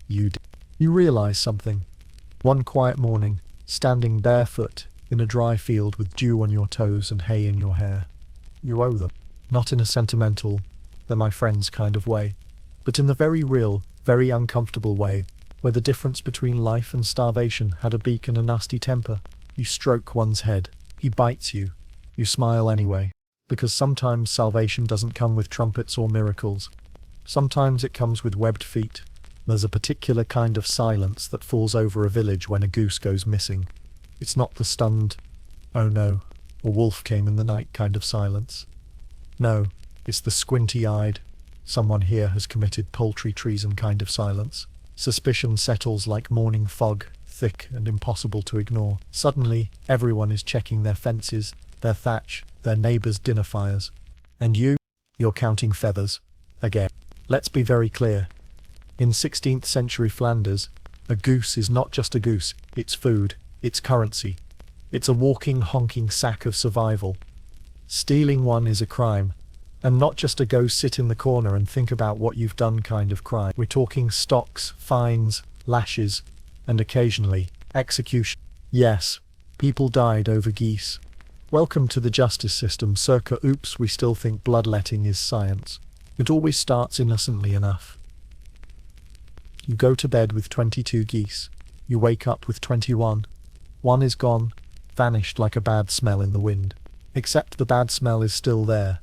you did. You realise something. One quiet morning, standing barefoot in a dry field with dew on your toes and hay in your hair. You owe them. Not in a sentimental, they're my friends kind of way, but in the very real, very uncomfortable way, where the difference between life and starvation had a beak and a nasty temper. You stroke one's head. He bites you. You smile anyway. Because sometimes salvation doesn't come with trumpets or miracles. Sometimes it comes with webbed feet. There's a particular kind of silence that falls over a village when a goose goes missing. It's not the stunned, "Oh no, a wolf came in the night" kind of silence. No, it's the squinty-eyed, "Someone here has committed poultry treason" kind of silence. Suspicion settles like morning fog, thick and impossible to ignore. Suddenly, everyone is checking their fences, their thatch, their neighbors' dinner fires. And you're counting feathers. Again. Let's be very clear. In 16th century Flanders, a goose is not just a goose, it's food, it's currency. It's a walking, honking sack of survival. Stealing one is a crime. And not just a go sit in the corner and think about what you've done kind of crime. We're talking stocks, fines, lashes, and occasionally, execution. Yes, people died over geese. Welcome to the justice system circa oops we still think bloodletting is science. It always starts innocently enough. You go to bed with 22 geese. You wake up with 21. One is gone, vanished like a bad smell in the wind. Except the bad smell is still there.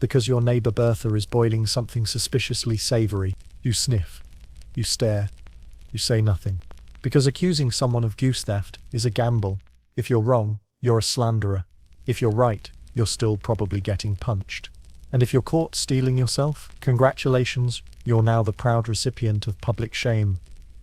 Because your neighbor Bertha is boiling something suspiciously savory. You sniff. You stare. You say nothing. Because accusing someone of goose theft is a gamble. If you're wrong, you're a slanderer. If you're right, you're still probably getting punched. And if you're caught stealing yourself, congratulations, you're now the proud recipient of public shame.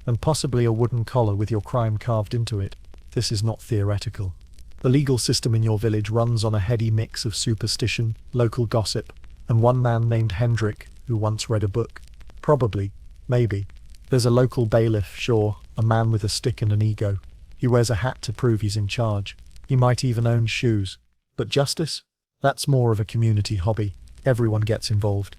And possibly a wooden collar with your crime carved into it. This is not theoretical. The legal system in your village runs on a heady mix of superstition, local gossip, and one man named Hendrik, who once read a book. Probably. Maybe. There's a local bailiff, sure, a man with a stick and an ego. He wears a hat to prove he's in charge. He might even own shoes. But justice? That's more of a community hobby. Everyone gets involved.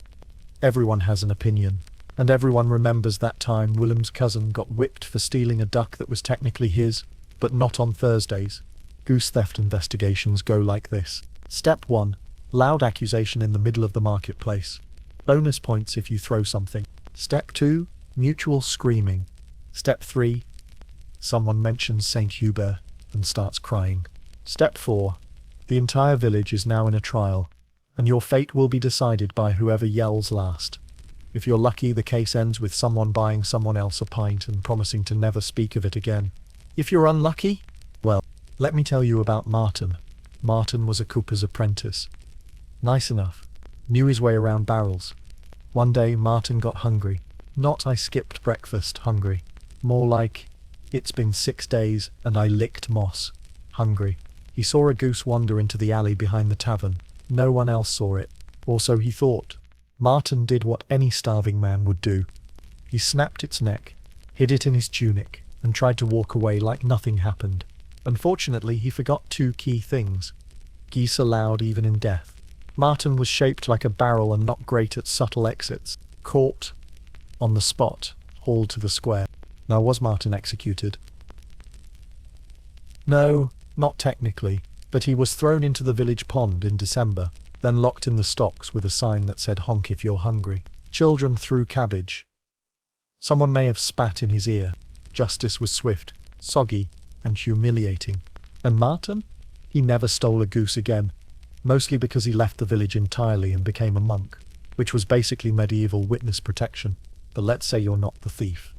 Everyone has an opinion. And everyone remembers that time Willem's cousin got whipped for stealing a duck that was technically his, but not on Thursdays. Goose theft investigations go like this. Step 1. Loud accusation in the middle of the marketplace. Bonus points if you throw something. Step 2. Mutual screaming. Step 3. Someone mentions Saint Hubert and starts crying. Step 4. The entire village is now in a trial, and your fate will be decided by whoever yells last. If you're lucky, the case ends with someone buying someone else a pint and promising to never speak of it again. If you're unlucky, well, let me tell you about Martin. Martin was a cooper's apprentice. Nice enough. Knew his way around barrels. One day Martin got hungry. Not "I skipped breakfast" hungry. More like, "It's been 6 days and I licked moss" hungry. He saw a goose wander into the alley behind the tavern. No one else saw it. Or so he thought. Martin did what any starving man would do. He snapped its neck, hid it in his tunic, and tried to walk away like nothing happened. Unfortunately, he forgot 2 key things. Geese are loud even in death. Martin was shaped like a barrel and not great at subtle exits. Caught. On the spot. Hauled to the square. Now, was Martin executed? No, not technically, but he was thrown into the village pond in December, then locked in the stocks with a sign that said "Honk if you're hungry." Children threw cabbage. Someone may have spat in his ear. Justice was swift, soggy, and humiliating. And Martin? He never stole a goose again, mostly because he left the village entirely and became a monk, which was basically medieval witness protection. But let's say you're not the thief.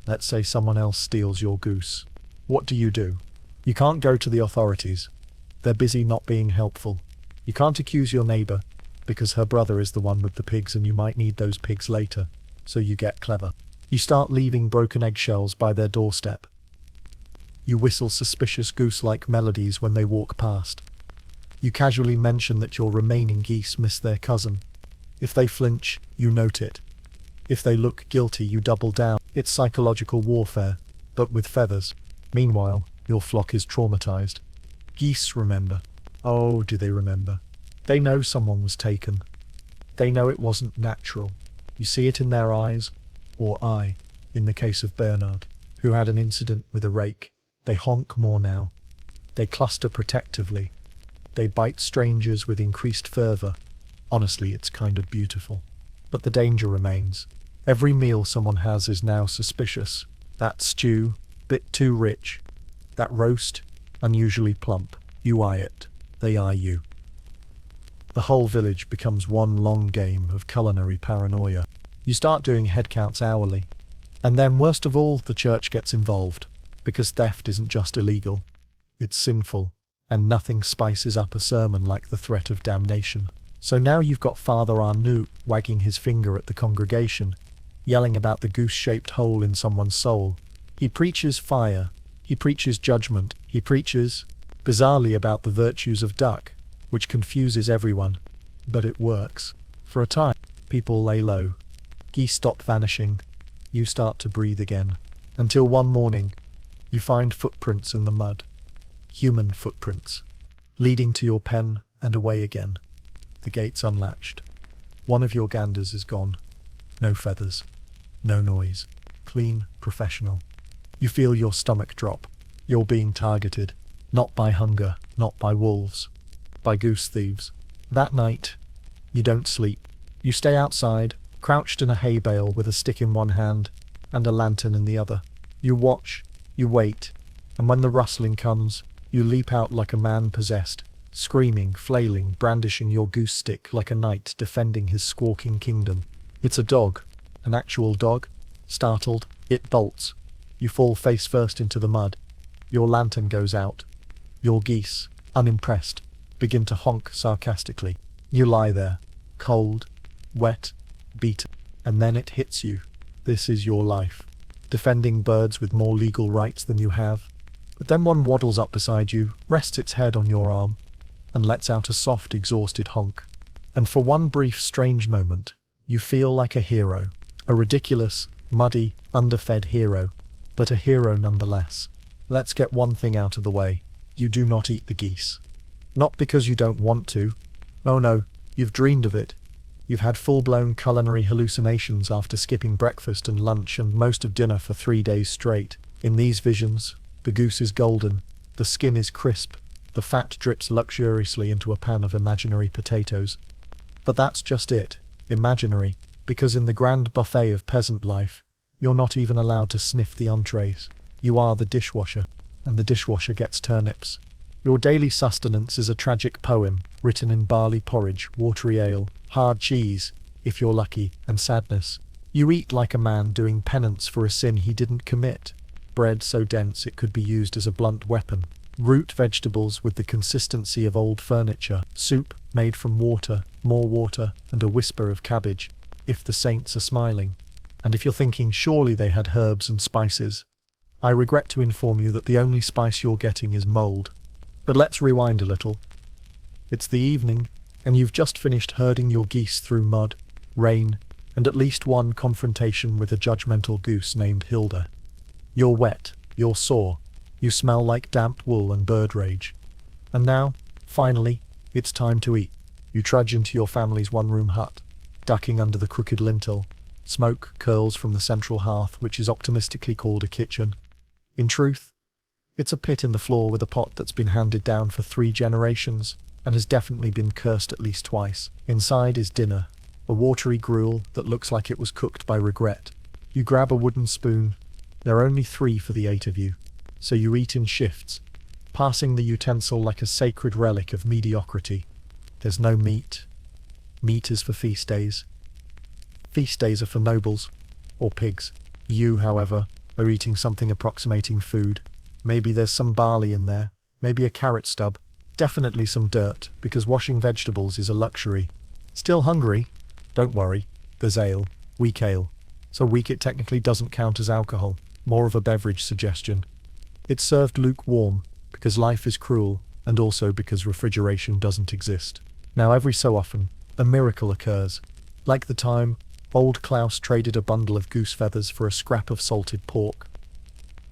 Let's say someone else steals your goose. What do? You can't go to the authorities. They're busy not being helpful. You can't accuse your neighbor, because her brother is the one with the pigs and you might need those pigs later. So you get clever. You start leaving broken eggshells by their doorstep. You whistle suspicious goose-like melodies when they walk past. You casually mention that your remaining geese miss their cousin. If they flinch, you note it. If they look guilty, you double down. It's psychological warfare, but with feathers. Meanwhile, your flock is traumatized. Geese remember. Oh, do they remember? They know someone was taken. They know it wasn't natural. You see it in their eyes, or eye, in the case of Bernard, who had an incident with a rake. They honk more now. They cluster protectively. They bite strangers with increased fervor. Honestly, it's kind of beautiful. But the danger remains. Every meal someone has is now suspicious. That stew, bit too rich. That roast, unusually plump. You eye it. They eye you. The whole village becomes one long game of culinary paranoia. You start doing head counts hourly. And then, worst of all, the church gets involved, because theft isn't just illegal, it's sinful, and nothing spices up a sermon like the threat of damnation. So now you've got Father Arnoux wagging his finger at the congregation, yelling about the goose-shaped hole in someone's soul. He preaches fire, he preaches judgment, he preaches, bizarrely, about the virtues of duck, which confuses everyone. But it works. For a time, people lay low. Geese stop vanishing. You start to breathe again. Until one morning, you find footprints in the mud. Human footprints. Leading to your pen and away again. The gate's unlatched. One of your ganders is gone. No feathers. No noise. Clean, professional. You feel your stomach drop. You're being targeted. Not by hunger, not by wolves. By goose thieves. That night, you don't sleep. You stay outside, crouched in a hay bale with a stick in one hand and a lantern in the other. You watch, you wait, and when the rustling comes, you leap out like a man possessed, screaming, flailing, brandishing your goose stick like a knight defending his squawking kingdom. It's a dog, an actual dog. Startled, it bolts. You fall face first into the mud. Your lantern goes out. Your geese, unimpressed, begin to honk sarcastically. You lie there, cold, wet, beaten, and then it hits you. This is your life. Defending birds with more legal rights than you have. But then one waddles up beside you, rests its head on your arm, and lets out a soft, exhausted honk. And for one brief, strange moment, you feel like a hero. A ridiculous, muddy, underfed hero. But a hero nonetheless. Let's get one thing out of the way. You do not eat the geese. Not because you don't want to. Oh no, you've dreamed of it. You've had full-blown culinary hallucinations after skipping breakfast and lunch and most of dinner for 3 days straight. In these visions, the goose is golden, the skin is crisp, the fat drips luxuriously into a pan of imaginary potatoes. But that's just it, imaginary, because in the grand buffet of peasant life, you're not even allowed to sniff the entrees. You are the dishwasher, and the dishwasher gets turnips. Your daily sustenance is a tragic poem, written in barley porridge, watery ale, hard cheese, if you're lucky, and sadness. You eat like a man doing penance for a sin he didn't commit. Bread so dense it could be used as a blunt weapon. Root vegetables with the consistency of old furniture. Soup made from water, more water, and a whisper of cabbage, if the saints are smiling. And if you're thinking surely they had herbs and spices, I regret to inform you that the only spice you're getting is mold. But let's rewind a little. It's the evening, and you've just finished herding your geese through mud, rain, and at least one confrontation with a judgmental goose named Hilda. You're wet, you're sore, you smell like damp wool and bird rage. And now, finally, it's time to eat. You trudge into your family's one-room hut, ducking under the crooked lintel. Smoke curls from the central hearth, which is optimistically called a kitchen. In truth, it's a pit in the floor with a pot that's been handed down for 3 generations and has definitely been cursed at least twice. Inside is dinner, a watery gruel that looks like it was cooked by regret. You grab a wooden spoon. There are only 3 for the 8 of you, so you eat in shifts, passing the utensil like a sacred relic of mediocrity. There's no meat. Meat is for feast days. Feast days are for nobles, or pigs. You, however, are eating something approximating food. Maybe there's some barley in there, maybe a carrot stub, definitely some dirt, because washing vegetables is a luxury. Still hungry? Don't worry, there's ale, weak ale. So weak it technically doesn't count as alcohol, more of a beverage suggestion. It's served lukewarm, because life is cruel, and also because refrigeration doesn't exist. Now every so often, a miracle occurs. Like the time old Klaus traded a bundle of goose feathers for a scrap of salted pork.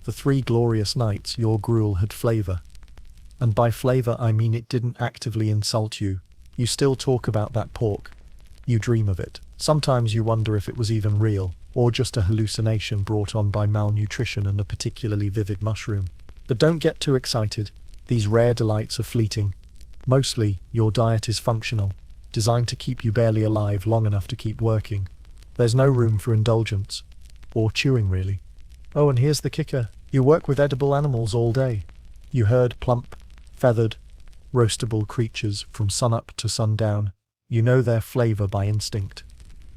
For 3 glorious nights your gruel had flavour. And by flavour I mean it didn't actively insult you. You still talk about that pork. You dream of it. Sometimes you wonder if it was even real, or just a hallucination brought on by malnutrition and a particularly vivid mushroom. But don't get too excited. These rare delights are fleeting. Mostly, your diet is functional, designed to keep you barely alive long enough to keep working. There's no room for indulgence. Or chewing, really. Oh, and here's the kicker. You work with edible animals all day. You herd plump, feathered, roastable creatures from sunup to sundown. You know their flavor by instinct.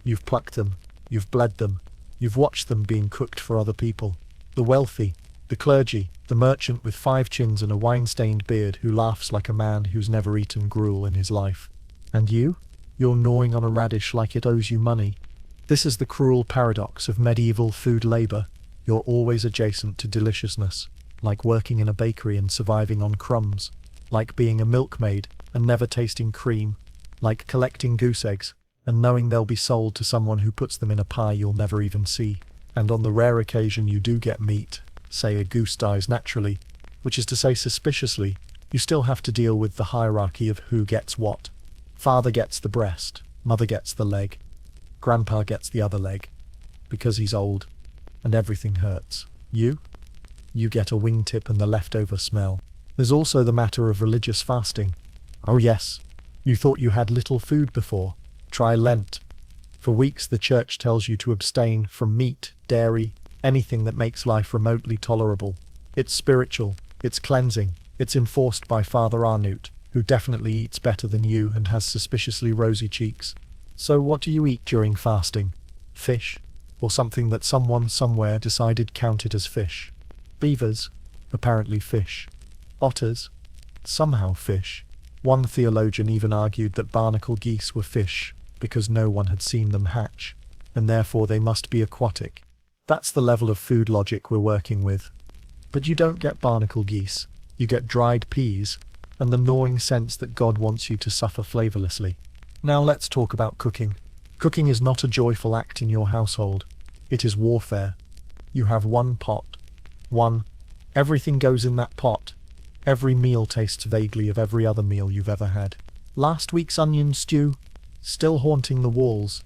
You've plucked them, you've bled them, you've watched them being cooked for other people. The wealthy, the clergy, the merchant with 5 chins and a wine-stained beard who laughs like a man who's never eaten gruel in his life. And you? You're gnawing on a radish like it owes you money. This is the cruel paradox of medieval food labor. You're always adjacent to deliciousness, like working in a bakery and surviving on crumbs, like being a milkmaid and never tasting cream, like collecting goose eggs and knowing they'll be sold to someone who puts them in a pie you'll never even see. And on the rare occasion you do get meat, say a goose dies naturally, which is to say suspiciously, you still have to deal with the hierarchy of who gets what. Father gets the breast, mother gets the leg, grandpa gets the other leg, because he's old, and everything hurts. You get a wingtip and the leftover smell. There's also the matter of religious fasting. Oh yes, you thought you had little food before. Try Lent. For weeks the church tells you to abstain from meat, dairy, anything that makes life remotely tolerable. It's spiritual, it's cleansing, it's enforced by Father Arnout, who definitely eats better than you and has suspiciously rosy cheeks. So what do you eat during fasting? Fish? Or something that someone somewhere decided counted as fish? Beavers? Apparently fish. Otters? Somehow fish. One theologian even argued that barnacle geese were fish, because no one had seen them hatch, and therefore they must be aquatic. That's the level of food logic we're working with. But you don't get barnacle geese, you get dried peas, and the gnawing sense that God wants you to suffer flavorlessly. Now let's talk about cooking. Cooking is not a joyful act in your household. It is warfare. You have one pot. Everything goes in that pot. Every meal tastes vaguely of every other meal you've ever had. Last week's onion stew, still haunting the walls.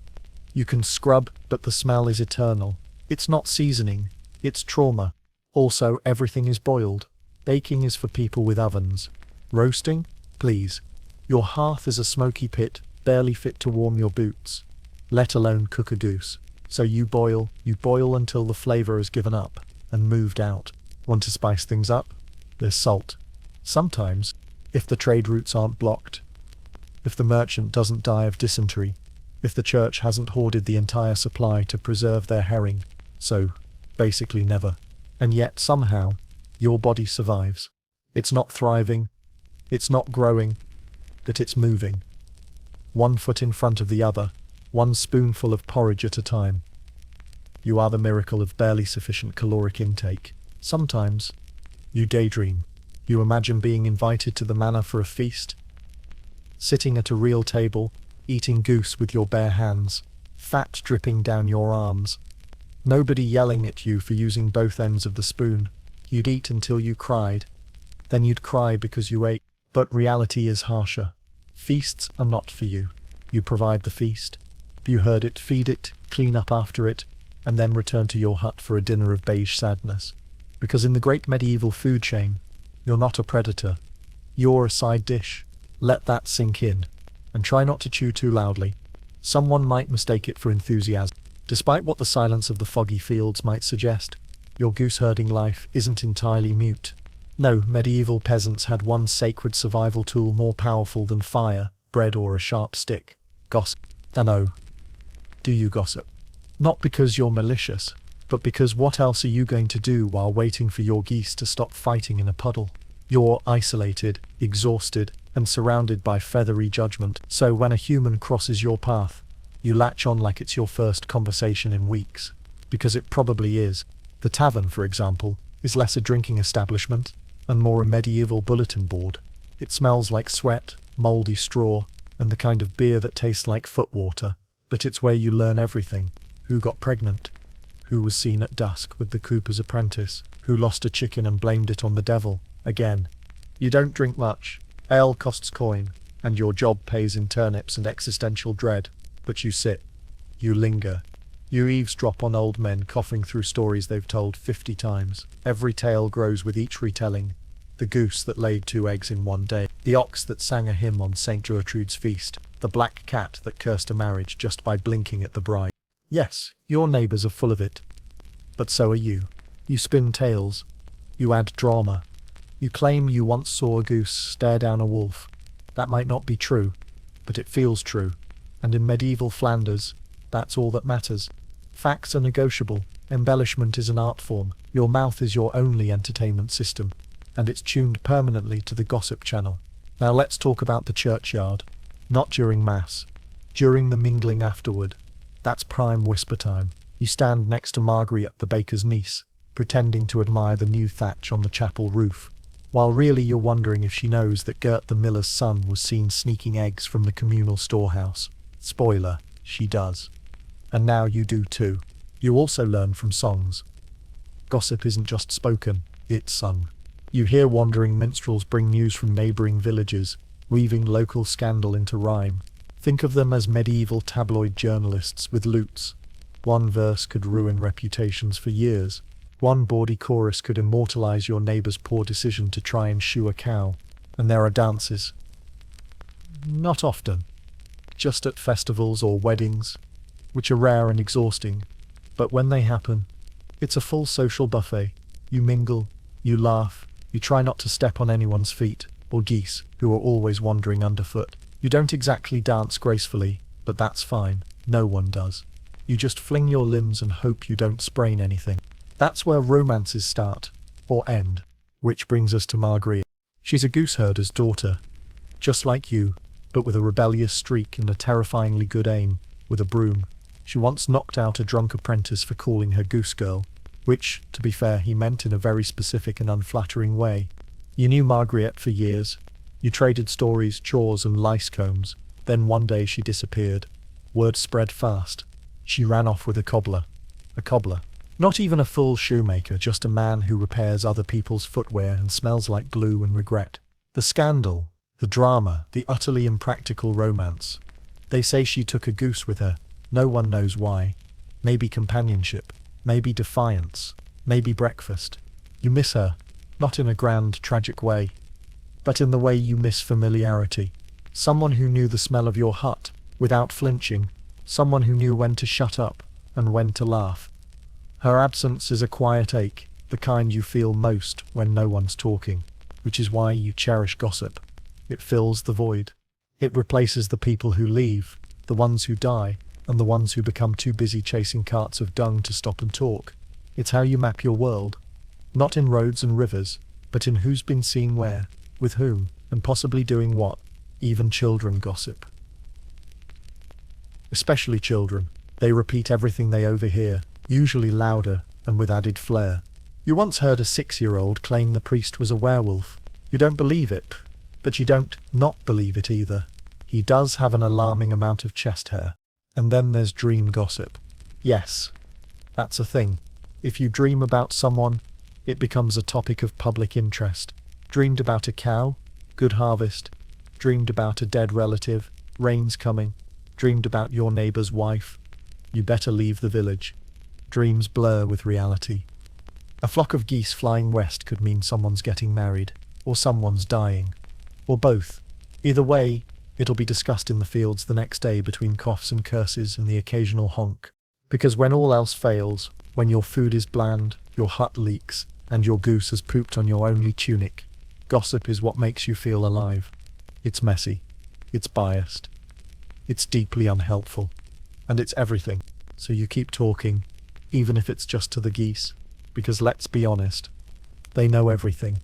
You can scrub, but the smell is eternal. It's not seasoning, it's trauma. Also, everything is boiled. Baking is for people with ovens. Roasting? Please. Your hearth is a smoky pit, barely fit to warm your boots, let alone cook a goose. So you boil until the flavor has given up and moved out. Want to spice things up? There's salt. Sometimes, if the trade routes aren't blocked, if the merchant doesn't die of dysentery, if the church hasn't hoarded the entire supply to preserve their herring. So, basically never. And yet, somehow, your body survives. It's not thriving, it's not growing, but it's moving. 1 foot in front of the other, 1 spoonful of porridge at a time. You are the miracle of barely sufficient caloric intake. Sometimes, you daydream. You imagine being invited to the manor for a feast, sitting at a real table, eating goose with your bare hands, fat dripping down your arms. Nobody yelling at you for using both ends of the spoon. You'd eat until you cried. Then you'd cry because you ate. But reality is harsher. Feasts are not for you. You provide the feast. You herd it, feed it, clean up after it, and then return to your hut for a dinner of beige sadness. Because in the great medieval food chain, you're not a predator. You're a side dish. Let that sink in. And try not to chew too loudly. Someone might mistake it for enthusiasm. Despite what the silence of the foggy fields might suggest, your goose herding life isn't entirely mute. No, medieval peasants had one sacred survival tool more powerful than fire, bread or a sharp stick. Gossip. And oh, do you gossip? Not because you're malicious, but because what else are you going to do while waiting for your geese to stop fighting in a puddle? You're isolated, exhausted, and surrounded by feathery judgment, so when a human crosses your path, you latch on like it's your first conversation in weeks. Because it probably is. The tavern, for example, is less a drinking establishment, and more a medieval bulletin board. It smells like sweat, mouldy straw, and the kind of beer that tastes like footwater. But it's where you learn everything. Who got pregnant? Who was seen at dusk with the cooper's apprentice? Who lost a chicken and blamed it on the devil? Again. You don't drink much. Ale costs coin, and your job pays in turnips and existential dread. But you sit. You linger. You eavesdrop on old men coughing through stories they've told 50 times. Every tale grows with each retelling. The goose that laid 2 eggs in one day. The ox that sang a hymn on St. Gertrude's feast. The black cat that cursed a marriage just by blinking at the bride. Yes, your neighbours are full of it. But so are you. You spin tales. You add drama. You claim you once saw a goose stare down a wolf. That might not be true, but it feels true. And in medieval Flanders, that's all that matters. Facts are negotiable. Embellishment is an art form. Your mouth is your only entertainment system, and it's tuned permanently to the gossip channel. Now let's talk about the churchyard. Not during Mass. During the mingling afterward. That's prime whisper time. You stand next to Margaret, the baker's niece, pretending to admire the new thatch on the chapel roof, while really you're wondering if she knows that Gert the miller's son was seen sneaking eggs from the communal storehouse. Spoiler, she does. And now you do too. You also learn from songs. Gossip isn't just spoken, it's sung. You hear wandering minstrels bring news from neighbouring villages, weaving local scandal into rhyme. Think of them as medieval tabloid journalists with lutes. One verse could ruin reputations for years. One bawdy chorus could immortalise your neighbour's poor decision to try and shoe a cow. And there are dances. Not often. Just at festivals or weddings, which are rare and exhausting. But when they happen, it's a full social buffet. You mingle, you laugh, you try not to step on anyone's feet, or geese, who are always wandering underfoot. You don't exactly dance gracefully, but that's fine. No one does. You just fling your limbs and hope you don't sprain anything. That's where romances start, or end. Which brings us to Margaret. She's a gooseherder's daughter, just like you, but with a rebellious streak and a terrifyingly good aim, with a broom. She once knocked out a drunk apprentice for calling her goose girl, which, to be fair, he meant in a very specific and unflattering way. You knew Margaret for years. You traded stories, chores and lice combs. Then one day she disappeared. Word spread fast. She ran off with a cobbler. A cobbler. Not even a full shoemaker, just a man who repairs other people's footwear and smells like glue and regret. The scandal, the drama, the utterly impractical romance. They say she took a goose with her. No one knows why. Maybe companionship. Maybe defiance. Maybe breakfast. You miss her. Not in a grand, tragic way, but in the way you miss familiarity. Someone who knew the smell of your hut, without flinching. Someone who knew when to shut up, and when to laugh. Her absence is a quiet ache, the kind you feel most when no one's talking, which is why you cherish gossip. It fills the void. It replaces the people who leave, the ones who die, and the ones who become too busy chasing carts of dung to stop and talk. It's how you map your world. Not in roads and rivers, but in who's been seen where, with whom, and possibly doing what. Even children gossip. Especially children. They repeat everything they overhear, usually louder and with added flair. You once heard a 6-year-old claim the priest was a werewolf. You don't believe it, but you don't not believe it either. He does have an alarming amount of chest hair. And then there's dream gossip. Yes, that's a thing. If you dream about someone, it becomes a topic of public interest. Dreamed about a cow? Good harvest. Dreamed about a dead relative? Rain's coming. Dreamed about your neighbour's wife? You better leave the village. Dreams blur with reality. A flock of geese flying west could mean someone's getting married, or someone's dying, or both. Either way, it'll be discussed in the fields the next day between coughs and curses and the occasional honk. Because when all else fails, when your food is bland, your hut leaks, and your goose has pooped on your only tunic, gossip is what makes you feel alive. It's messy. It's biased. It's deeply unhelpful. And it's everything. So you keep talking, even if it's just to the geese. Because let's be honest, they know everything.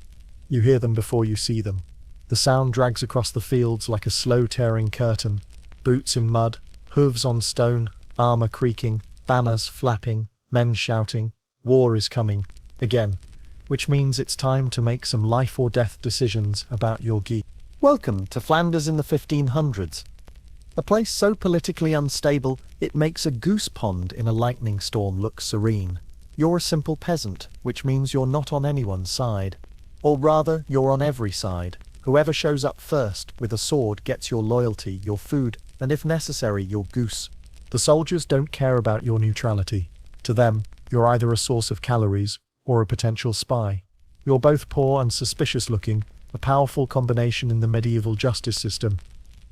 You hear them before you see them. The sound drags across the fields like a slow-tearing curtain. Boots in mud, hooves on stone, armour creaking, banners flapping, men shouting. War is coming. Again. Which means it's time to make some life-or-death decisions about your geese. Welcome to Flanders in the 1500s. A place so politically unstable, it makes a goose pond in a lightning storm look serene. You're a simple peasant, which means you're not on anyone's side. Or rather, you're on every side. Whoever shows up first with a sword gets your loyalty, your food, and if necessary, your goose. The soldiers don't care about your neutrality. To them, you're either a source of calories or a potential spy. You're both poor and suspicious looking, a powerful combination in the medieval justice system.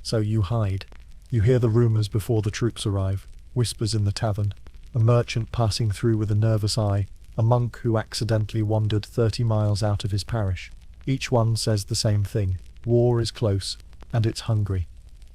So you hide. You hear the rumours before the troops arrive, whispers in the tavern, a merchant passing through with a nervous eye, a monk who accidentally wandered 30 miles out of his parish. Each one says the same thing. War is close, and it's hungry.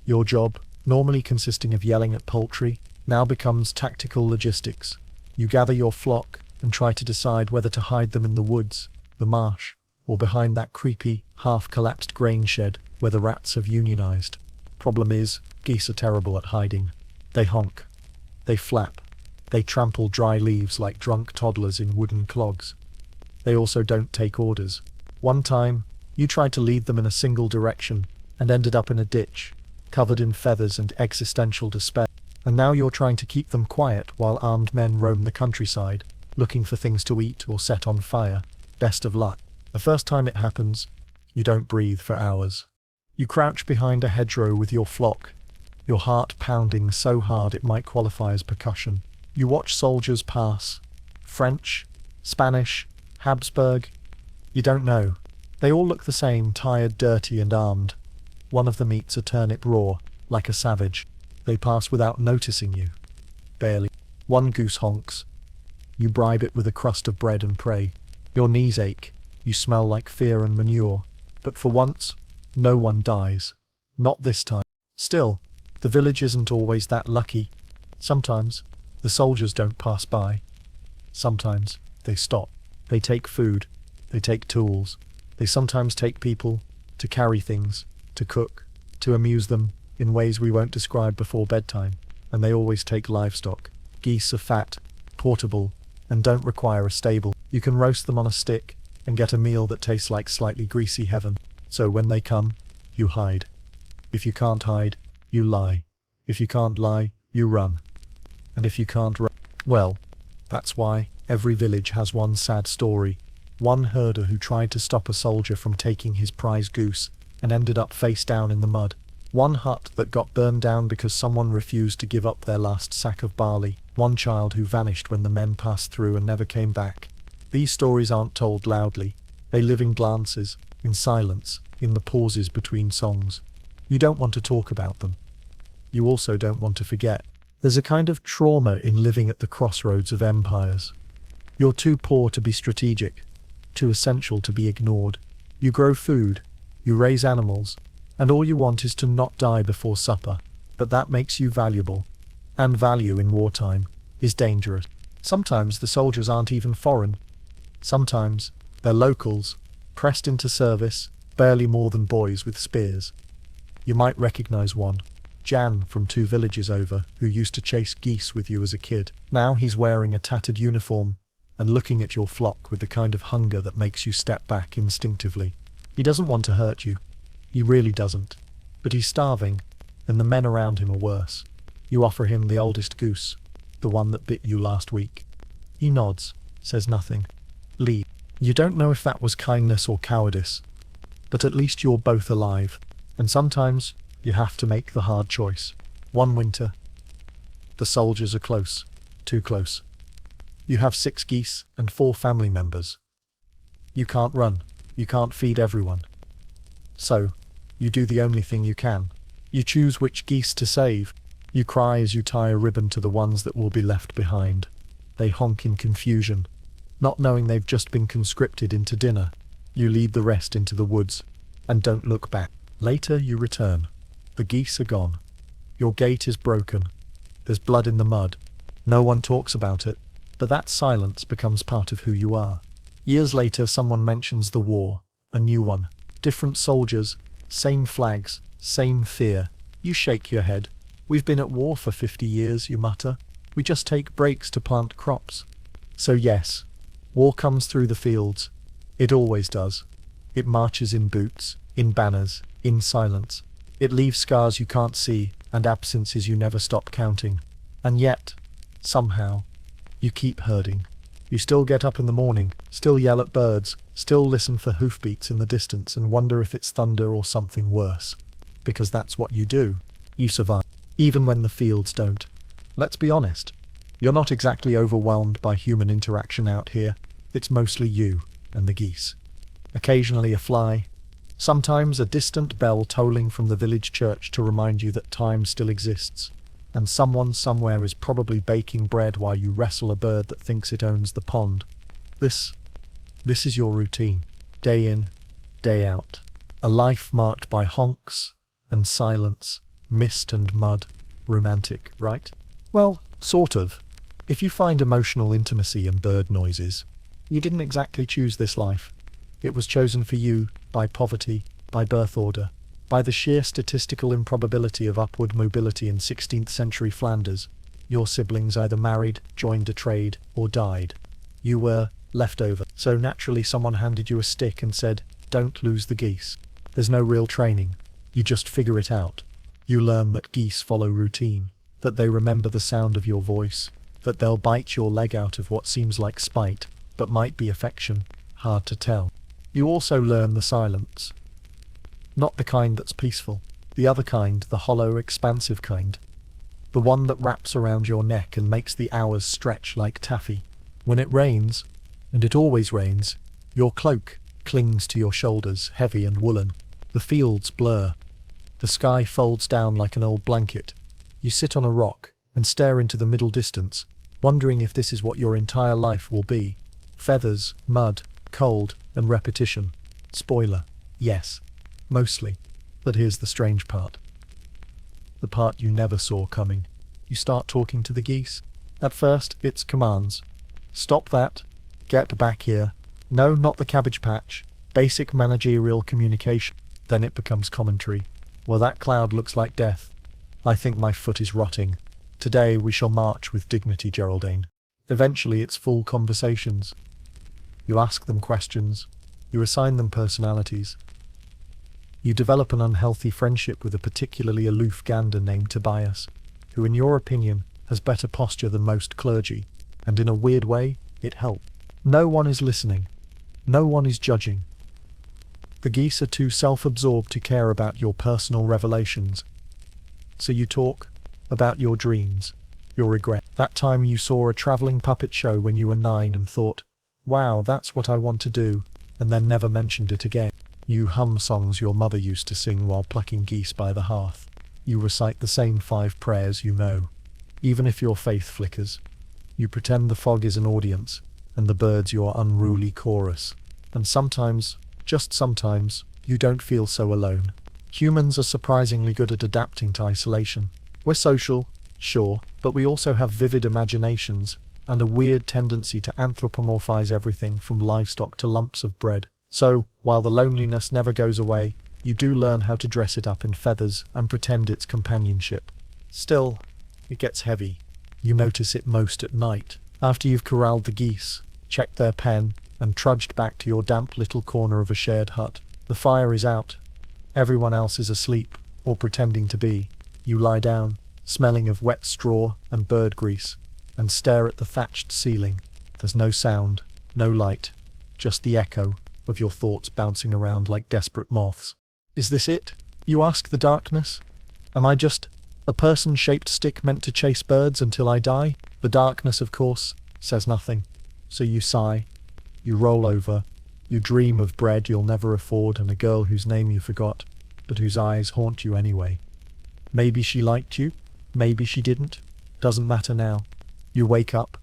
Your job, normally consisting of yelling at poultry, now becomes tactical logistics. You gather your flock and try to decide whether to hide them in the woods, the marsh, or behind that creepy, half-collapsed grain shed where the rats have unionized. Problem is, geese are terrible at hiding. They honk. They flap. They trample dry leaves like drunk toddlers in wooden clogs. They also don't take orders. One time, you tried to lead them in a single direction and ended up in a ditch, covered in feathers and existential despair. And now you're trying to keep them quiet while armed men roam the countryside, looking for things to eat or set on fire. Best of luck. The first time it happens, you don't breathe for hours. You crouch behind a hedgerow with your flock, your heart pounding so hard it might qualify as percussion. You watch soldiers pass. French, Spanish, Habsburg. You don't know. They all look the same, tired, dirty, and armed. One of them eats a turnip raw, like a savage. They pass without noticing you. Barely. One goose honks. You bribe it with a crust of bread and pray. Your knees ache. You smell like fear and manure. But for once, no one dies. Not this time. Still, the village isn't always that lucky. Sometimes, the soldiers don't pass by. Sometimes, they stop. They take food. They take tools. They sometimes take people, to carry things, to cook, to amuse them, in ways we won't describe before bedtime. And they always take livestock. Geese are fat, portable, and don't require a stable. You can roast them on a stick, and get a meal that tastes like slightly greasy heaven. So when they come, you hide. If you can't hide, you lie. If you can't lie, you run. And if you can't run, well, that's why every village has one sad story. One herder who tried to stop a soldier from taking his prize goose and ended up face down in the mud. One hut that got burned down because someone refused to give up their last sack of barley. One child who vanished when the men passed through and never came back. These stories aren't told loudly. They live in glances, in silence, in the pauses between songs. You don't want to talk about them. You also don't want to forget. There's a kind of trauma in living at the crossroads of empires. You're too poor to be strategic, too essential to be ignored. You grow food, you raise animals, and all you want is to not die before supper. But that makes you valuable. And value in wartime is dangerous. Sometimes the soldiers aren't even foreign. Sometimes they're locals, pressed into service, barely more than boys with spears. You might recognize one, Jan from 2 villages over, who used to chase geese with you as a kid. Now he's wearing a tattered uniform and looking at your flock with the kind of hunger that makes you step back instinctively. He doesn't want to hurt you. He really doesn't. But he's starving, and the men around him are worse. You offer him the oldest goose, the one that bit you last week. He nods, says nothing. Leave. You don't know if that was kindness or cowardice, but at least you're both alive, and sometimes you have to make the hard choice. One winter, the soldiers are close, too close. You have 6 geese and 4 family members. You can't run, you can't feed everyone. So, you do the only thing you can. You choose which geese to save. You cry as you tie a ribbon to the ones that will be left behind. They honk in confusion, not knowing they've just been conscripted into dinner. You lead the rest into the woods, and don't look back. Later you return. The geese are gone. Your gate is broken. There's blood in the mud. No one talks about it, but that silence becomes part of who you are. Years later someone mentions the war, a new one. Different soldiers, same flags, same fear. You shake your head. We've been at war for 50 years, you mutter. We just take breaks to plant crops. So yes, war comes through the fields. It always does. It marches in boots, in banners, in silence. It leaves scars you can't see, and absences you never stop counting. And yet, somehow, you keep herding. You still get up in the morning, still yell at birds, still listen for hoofbeats in the distance and wonder if it's thunder or something worse. Because that's what you do. You survive. Even when the fields don't. Let's be honest. You're not exactly overwhelmed by human interaction out here. It's mostly you and the geese. Occasionally a fly. Sometimes a distant bell tolling from the village church to remind you that time still exists. And someone somewhere is probably baking bread while you wrestle a bird that thinks it owns the pond. This is your routine. Day in, day out. A life marked by honks and silence, mist and mud. Romantic, right? Well, sort of. If you find emotional intimacy in bird noises, you didn't exactly choose this life. It was chosen for you by poverty, by birth order, by the sheer statistical improbability of upward mobility in 16th century Flanders. Your siblings either married, joined a trade, or died. You were left over. So naturally someone handed you a stick and said, "Don't lose the geese." There's no real training. You just figure it out. You learn that geese follow routine, that they remember the sound of your voice, that they'll bite your leg out of what seems like spite, but might be affection, hard to tell. You also learn the silence. Not the kind that's peaceful. The other kind, the hollow, expansive kind. The one that wraps around your neck and makes the hours stretch like taffy. When it rains, and it always rains, your cloak clings to your shoulders, heavy and woolen. The fields blur. The sky folds down like an old blanket. You sit on a rock and stare into the middle distance, wondering if this is what your entire life will be. Feathers, mud, cold, and repetition. Spoiler, yes, mostly. But here's the strange part. The part you never saw coming. You start talking to the geese. At first, it's commands. Stop that. Get back here. No, not the cabbage patch. Basic managerial communication. Then it becomes commentary. Well, that cloud looks like death. I think my foot is rotting. Today we shall march with dignity, Geraldine. Eventually it's full conversations. You ask them questions. You assign them personalities. You develop an unhealthy friendship with a particularly aloof gander named Tobias, who in your opinion has better posture than most clergy, and in a weird way, it helps. No one is listening. No one is judging. The geese are too self-absorbed to care about your personal revelations. So you talk about your dreams, your regret. That time you saw a travelling puppet show when you were 9 and thought, "Wow, that's what I want to do," and then never mentioned it again. You hum songs your mother used to sing while plucking geese by the hearth. You recite the same 5 prayers you know, even if your faith flickers. You pretend the fog is an audience, and the birds your unruly chorus. And sometimes, just sometimes, you don't feel so alone. Humans are surprisingly good at adapting to isolation. We're social, sure, but we also have vivid imaginations, and a weird tendency to anthropomorphize everything from livestock to lumps of bread. So, while the loneliness never goes away, you do learn how to dress it up in feathers and pretend it's companionship. Still, it gets heavy. You notice it most at night, after you've corralled the geese, checked their pen, and trudged back to your damp little corner of a shared hut. The fire is out. Everyone else is asleep, or pretending to be. You lie down, smelling of wet straw and bird grease, and stare at the thatched ceiling. There's no sound, no light, just the echo of your thoughts bouncing around like desperate moths. Is this it? You ask the darkness. Am I just a person-shaped stick meant to chase birds until I die? The darkness, of course, says nothing. So you sigh, you roll over, you dream of bread you'll never afford and a girl whose name you forgot, but whose eyes haunt you anyway. Maybe she liked you, maybe she didn't. Doesn't matter now. You wake up,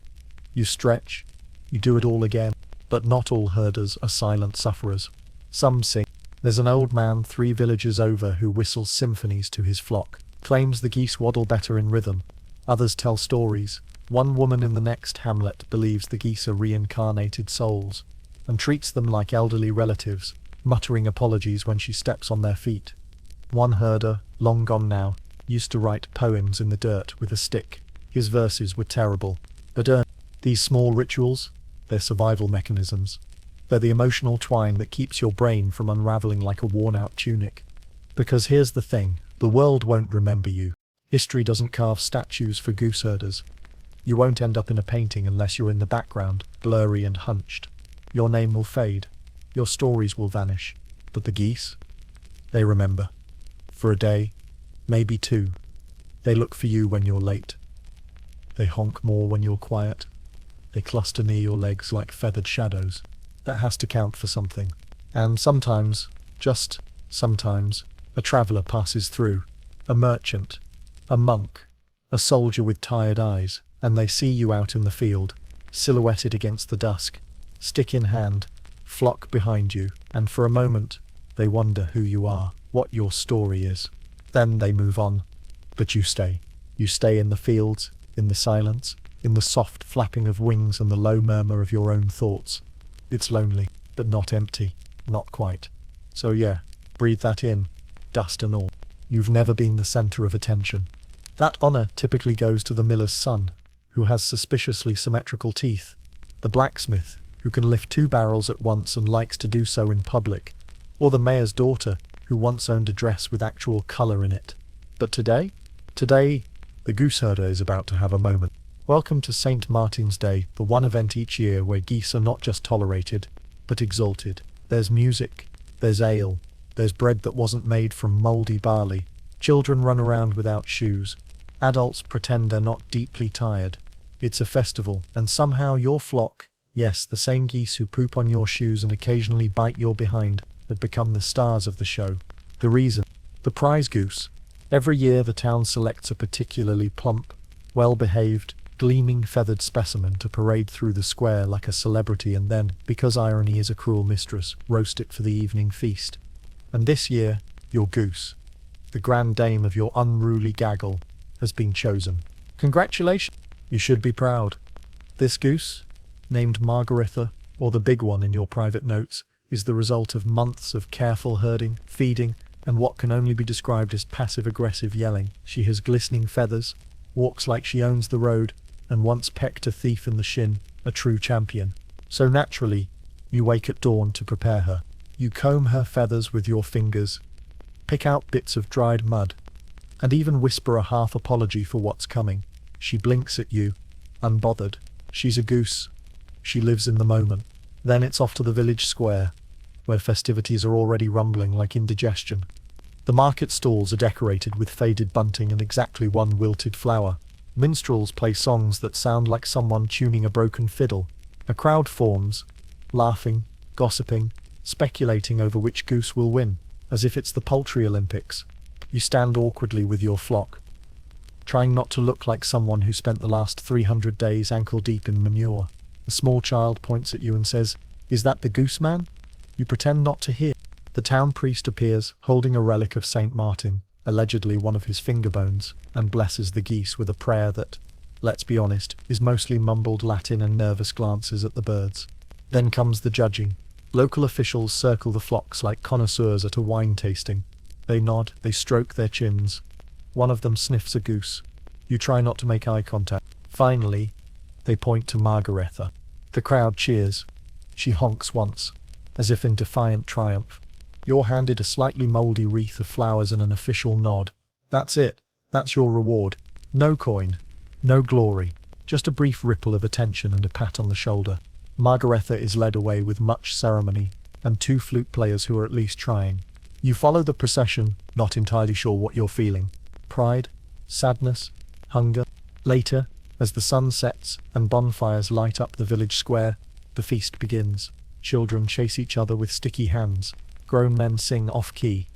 you stretch, you do it all again. But not all herders are silent sufferers. Some sing. There's an old man 3 villages over who whistles symphonies to his flock, claims the geese waddle better in rhythm. Others tell stories. One woman in the next hamlet believes the geese are reincarnated souls, and treats them like elderly relatives, muttering apologies when she steps on their feet. One herder, long gone now, used to write poems in the dirt with a stick. His verses were terrible, but these small rituals, they're survival mechanisms. They're the emotional twine that keeps your brain from unraveling like a worn-out tunic. Because here's the thing, the world won't remember you. History doesn't carve statues for goose herders. You won't end up in a painting unless you're in the background, blurry and hunched. Your name will fade. Your stories will vanish. But the geese? They remember. For a day, maybe 2. They look for you when you're late. They honk more when you're quiet. They cluster near your legs like feathered shadows. That has to count for something. And sometimes, just sometimes, a traveller passes through. A merchant, a monk, a soldier with tired eyes, and they see you out in the field, silhouetted against the dusk, stick in hand, flock behind you, and for a moment, They wonder who you are, what your story is. Then they move on. But you stay. You stay in the fields, in the silence, in the soft flapping of wings and the low murmur of your own thoughts. It's lonely, but not empty. Not quite. So yeah, breathe that in, dust and all. You've never been the center of attention. That honor typically goes to the miller's son, who has suspiciously symmetrical teeth, the blacksmith, who can lift 2 barrels at once and likes to do so in public, or the mayor's daughter, who once owned a dress with actual color in it. But today, the goose herder is about to have a moment. Welcome to St. Martin's Day, the one event each year where geese are not just tolerated, but exalted. There's music, there's ale, there's bread that wasn't made from mouldy barley. Children run around without shoes. Adults pretend they're not deeply tired. It's a festival, and somehow your flock, yes, the same geese who poop on your shoes and occasionally bite your behind, have become the stars of the show. The reason? The prize goose. Every year the town selects a particularly plump, well-behaved, gleaming feathered specimen to parade through the square like a celebrity and then, because irony is a cruel mistress, roast it for the evening feast. And this year, your goose, the grand dame of your unruly gaggle, has been chosen. Congratulations! You should be proud. This goose, named Margaretha, or the big one in your private notes, is the result of months of careful herding, feeding, and what can only be described as passive-aggressive yelling. She has glistening feathers, walks like she owns the road, and once pecked a thief in the shin, a true champion. So naturally, you wake at dawn to prepare her. You comb her feathers with your fingers, pick out bits of dried mud, and even whisper a half apology for what's coming. She blinks at you, unbothered. She's a goose. She lives in the moment. Then it's off to the village square, where festivities are already rumbling like indigestion. The market stalls are decorated with faded bunting and exactly one wilted flower. Minstrels play songs that sound like someone tuning a broken fiddle. A crowd forms, laughing, gossiping, speculating over which goose will win, as if it's the poultry Olympics. You stand awkwardly with your flock, trying not to look like someone who spent the last 300 days ankle-deep in manure. A small child points at you and says, "Is that the goose man?" You pretend not to hear. The town priest appears, holding a relic of St. Martin, allegedly one of his finger bones, and blesses the geese with a prayer that, let's be honest, is mostly mumbled Latin and nervous glances at the birds. Then comes the judging. Local officials circle the flocks like connoisseurs at a wine tasting. They nod, they stroke their chins. One of them sniffs a goose. You try not to make eye contact. Finally, they point to Margaretha. The crowd cheers. She honks once, as if in defiant triumph. You're handed a slightly mouldy wreath of flowers and an official nod. That's it. That's your reward. No coin. No glory. Just a brief ripple of attention and a pat on the shoulder. Margaretha is led away with much ceremony, and 2 flute players who are at least trying. You follow the procession, not entirely sure what you're feeling. Pride? Sadness? Hunger? Later, as the sun sets and bonfires light up the village square, the feast begins. Children chase each other with sticky hands. Grown men sing off-key.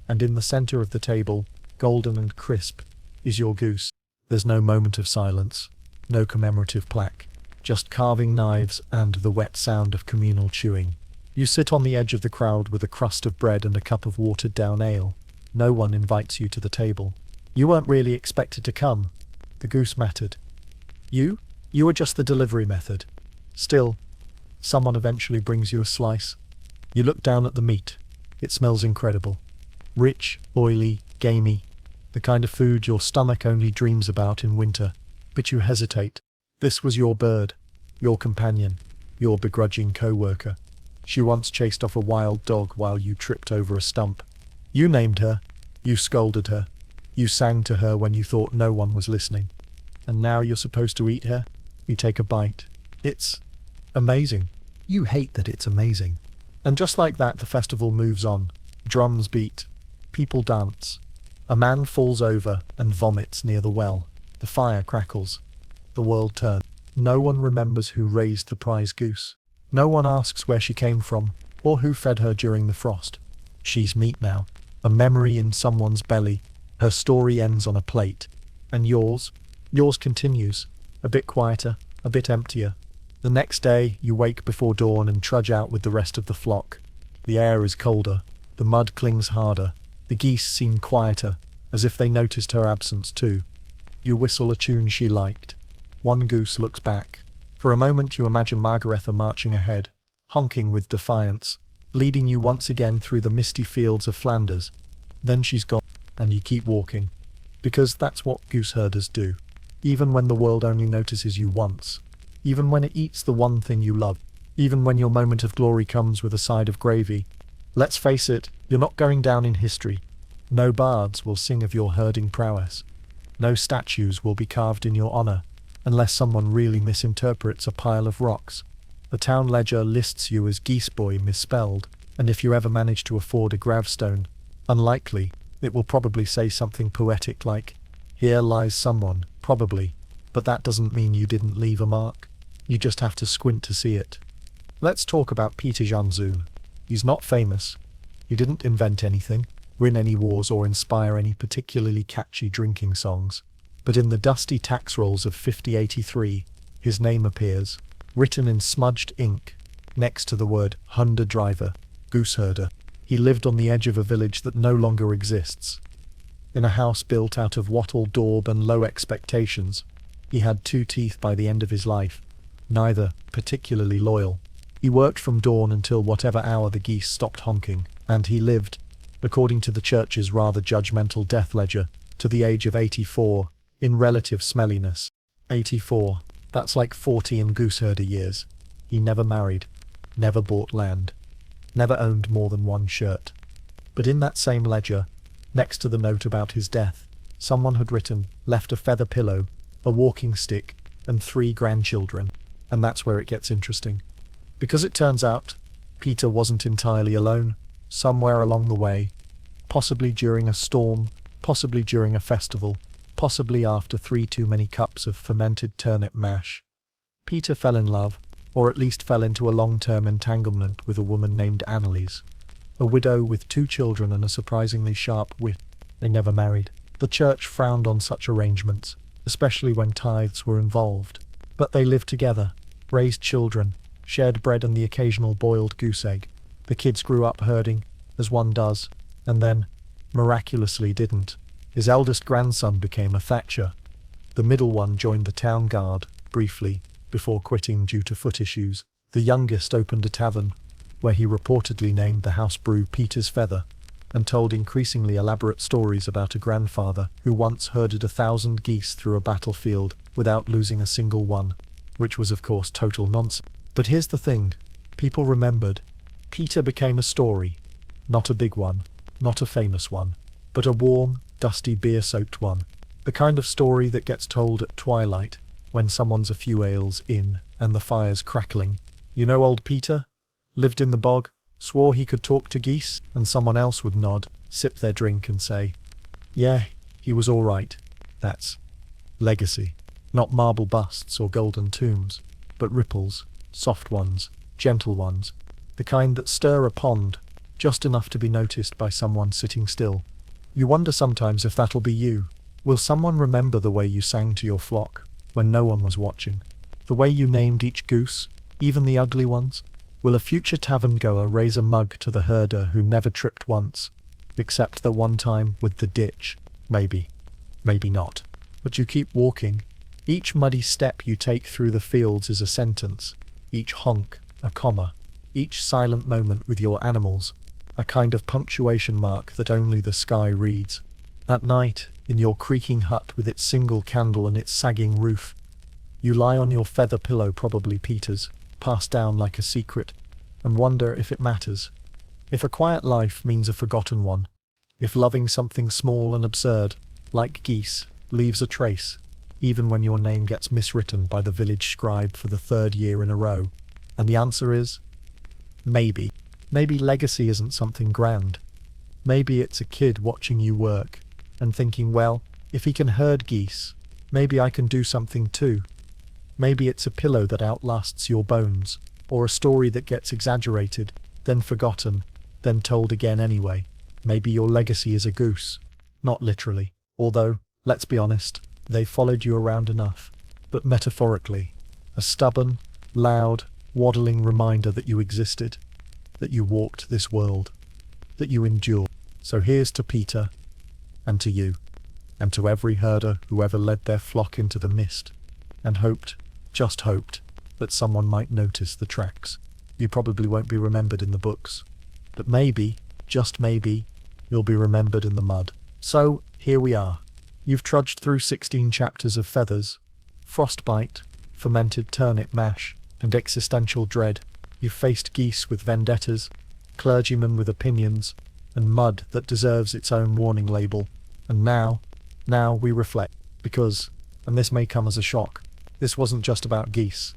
And in the center of the table, golden and crisp, is your goose. There's no moment of silence. No commemorative plaque. Just carving knives and the wet sound of communal chewing. You sit on the edge of the crowd with a crust of bread and a cup of watered-down ale. No one invites you to the table. You weren't really expected to come. The goose mattered. You were just the delivery method. Still, someone eventually brings you a slice. You look down at the meat. It smells incredible. Rich, oily, gamey. The kind of food your stomach only dreams about in winter. But you hesitate. This was your bird. Your companion. Your begrudging co-worker. She once chased off a wild dog while you tripped over a stump. You named her. You scolded her. You sang to her when you thought no one was listening. And now you're supposed to eat her? You take a bite. It's amazing. You hate that it's amazing. And just like that, the festival moves on. Drums beat. People dance. A man falls over and vomits near the well. The fire crackles. The world turns. No one remembers who raised the prize goose. No one asks where she came from, or who fed her during the frost. She's meat now. A memory in someone's belly. Her story ends on a plate. And yours? Yours continues. A bit quieter, a bit emptier. The next day, you wake before dawn and trudge out with the rest of the flock. The air is colder. The mud clings harder. The geese seem quieter, as if they noticed her absence too. You whistle a tune she liked. One goose looks back. For a moment you imagine Margaretha marching ahead, honking with defiance, leading you once again through the misty fields of Flanders. Then she's gone, and you keep walking. Because that's what goose herders do. Even when the world only notices you once. Even when it eats the one thing you love. Even when your moment of glory comes with a side of gravy. Let's face it, you're not going down in history. No bards will sing of your herding prowess. No statues will be carved in your honor, unless someone really misinterprets a pile of rocks. The town ledger lists you as Geese Boy misspelled, and if you ever manage to afford a gravestone, unlikely, it will probably say something poetic like, "Here lies someone," probably, but that doesn't mean you didn't leave a mark. You just have to squint to see it. Let's talk about Peter Janzoon. He's not famous. He didn't invent anything, win any wars or inspire any particularly catchy drinking songs. But in the dusty tax rolls of 5083, his name appears, written in smudged ink, next to the word Hunter driver, goose herder. He lived on the edge of a village that no longer exists. In a house built out of wattle daub and low expectations, he had 2 teeth by the end of his life, neither particularly loyal. He worked from dawn until whatever hour the geese stopped honking, and he lived, according to the church's rather judgmental death ledger, to the age of 84, in relative smelliness. 84, that's like 40 in gooseherder years. He never married, never bought land, never owned more than 1 shirt. But in that same ledger, next to the note about his death, someone had written, left a feather pillow, a walking stick, and 3 grandchildren. And that's where it gets interesting. Because it turns out, Peter wasn't entirely alone. Somewhere along the way, possibly during a storm, possibly during a festival, possibly after 3 too many cups of fermented turnip mash, Peter fell in love, or at least fell into a long-term entanglement with a woman named Anneliese, a widow with 2 children and a surprisingly sharp wit. They never married. The church frowned on such arrangements, especially when tithes were involved. But they lived together, raised children, shared bread and the occasional boiled goose egg. The kids grew up herding, as one does, and then, miraculously didn't. His eldest grandson became a thatcher. The middle one joined the town guard, briefly, before quitting due to foot issues. The youngest opened a tavern, where he reportedly named the house brew Peter's Feather, and told increasingly elaborate stories about a grandfather who once herded 1,000 geese through a battlefield without losing a single one, which was of course total nonsense. But here's the thing, people remembered. Peter became a story, not a big one, not a famous one, but a warm, dusty beer-soaked one. The kind of story that gets told at twilight, when someone's a few ales in and the fire's crackling. You know old Peter? Lived in the bog, swore he could talk to geese, and someone else would nod, sip their drink and say, "Yeah, he was all right." That's legacy. Not marble busts or golden tombs, but ripples, soft ones, gentle ones, the kind that stir a pond, just enough to be noticed by someone sitting still. You wonder sometimes if that'll be you. Will someone remember the way you sang to your flock, when no one was watching? The way you named each goose, even the ugly ones? Will a future tavern-goer raise a mug to the herder who never tripped once, except that one time with the ditch? Maybe. Maybe not. But you keep walking. Each muddy step you take through the fields is a sentence. Each honk, a comma. Each silent moment with your animals, a kind of punctuation mark that only the sky reads. At night, in your creaking hut with its single candle and its sagging roof, you lie on your feather pillow, probably Peter's, passed down like a secret, and wonder if it matters. If a quiet life means a forgotten one. If loving something small and absurd, like geese, leaves a trace, even when your name gets miswritten by the village scribe for the 3rd year in a row. And the answer is, maybe. Maybe legacy isn't something grand. Maybe it's a kid watching you work, and thinking, well, if he can herd geese, maybe I can do something too. Maybe it's a pillow that outlasts your bones, or a story that gets exaggerated, then forgotten, then told again anyway. Maybe your legacy is a goose. Not literally, although, let's be honest, they followed you around enough. But metaphorically, a stubborn, loud, waddling reminder that you existed, that you walked this world. that you endure. So here's to Peter, and to you, and to every herder who ever led their flock into the mist, and hoped, just hoped, that someone might notice the tracks. You probably won't be remembered in the books, but maybe, just maybe, you'll be remembered in the mud. So, here we are. You've trudged through 16 chapters of feathers, frostbite, fermented turnip mash, and existential dread. You've faced geese with vendettas, clergymen with opinions, and mud that deserves its own warning label. And now we reflect, because, and this may come as a shock, this wasn't just about geese.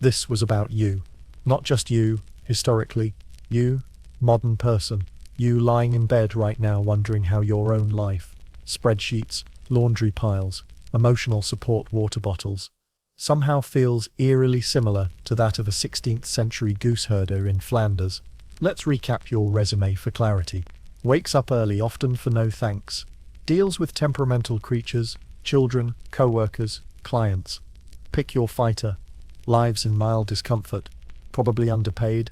This was about you. Not just you, historically. You, modern person. You lying in bed right now wondering how your own life, spreadsheets, laundry piles, emotional support water bottles, somehow feels eerily similar to that of a 16th century goose herder in Flanders. Let's recap your resume for clarity. Wakes up early, often for no thanks. Deals with temperamental creatures, children, co-workers, clients. Pick your fighter. Lives in mild discomfort. Probably underpaid.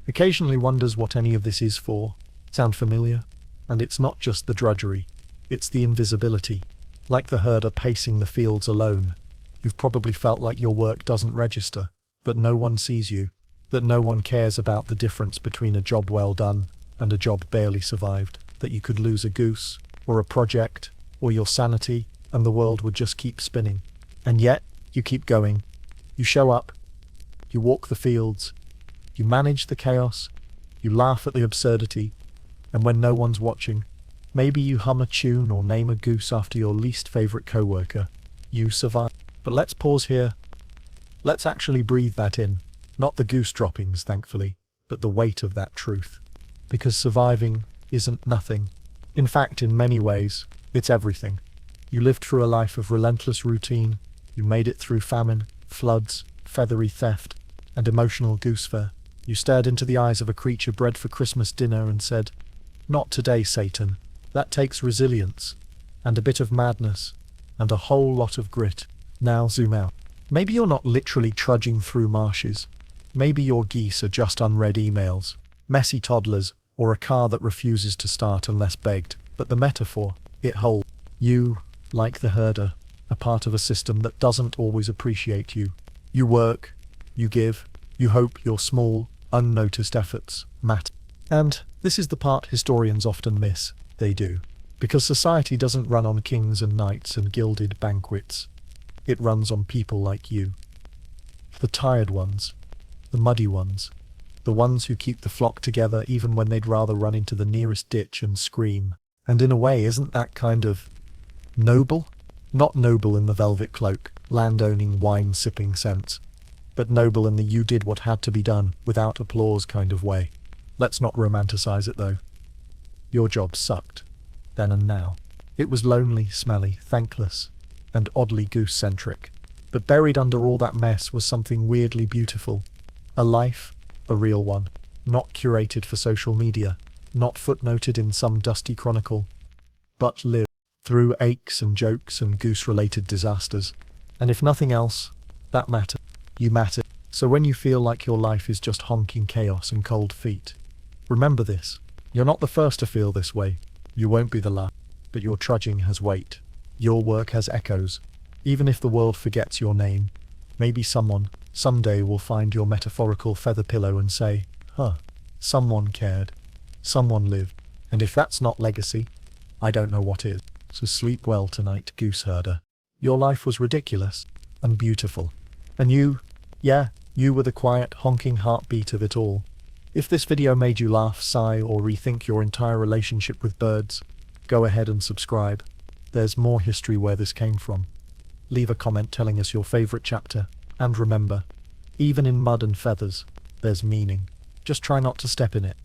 Occasionally wonders what any of this is for. Sound familiar? And it's not just the drudgery. It's the invisibility. Like the herder pacing the fields alone. You've probably felt like your work doesn't register, but no one sees you. That no one cares about the difference between a job well done and a job barely survived. That you could lose a goose, or a project, or your sanity, and the world would just keep spinning. And yet, you keep going. You show up. You walk the fields. You manage the chaos. You laugh at the absurdity. And when no one's watching, maybe you hum a tune or name a goose after your least favorite co-worker. You survive. But let's pause here. Let's actually breathe that in. Not the goose droppings, thankfully, but the weight of that truth. Because surviving isn't nothing. In fact, in many ways, it's everything. You lived through a life of relentless routine. You made it through famine, floods, feathery theft, and emotional goose fare. You stared into the eyes of a creature bred for Christmas dinner and said, "Not today, Satan." That takes resilience, and a bit of madness, and a whole lot of grit. Now zoom out. Maybe you're not literally trudging through marshes. Maybe your geese are just unread emails, messy toddlers, or a car that refuses to start unless begged. But the metaphor, it holds. You, like the herder, are part of a system that doesn't always appreciate you. You work, you give, you hope your small, unnoticed efforts matter. And this is the part historians often miss. They do. Because society doesn't run on kings and knights and gilded banquets. It runs on people like you. The tired ones. The muddy ones. The ones who keep the flock together even when they'd rather run into the nearest ditch and scream. And in a way, isn't that kind of noble? Not noble in the velvet cloak, land-owning, wine-sipping sense, but noble in the you did what had to be done without applause kind of way. Let's not romanticize it though. Your job sucked, then and now. It was lonely, smelly, thankless, and oddly goose-centric. But buried under all that mess was something weirdly beautiful. A life, a real one, not curated for social media, not footnoted in some dusty chronicle, but lived through aches and jokes and goose-related disasters. And if nothing else, that mattered. You mattered. So when you feel like your life is just honking chaos and cold feet, remember this. You're not the first to feel this way. You won't be the last. But your trudging has weight. Your work has echoes. Even if the world forgets your name, maybe someone, someday will find your metaphorical feather pillow and say, someone cared. Someone lived. And if that's not legacy, I don't know what is. So sleep well tonight, goose herder. Your life was ridiculous and beautiful. And you were the quiet, honking heartbeat of it all. If this video made you laugh, sigh, or rethink your entire relationship with birds, go ahead and subscribe. There's more history where this came from. Leave a comment telling us your favorite chapter. And remember, even in mud and feathers, there's meaning. Just try not to step in it.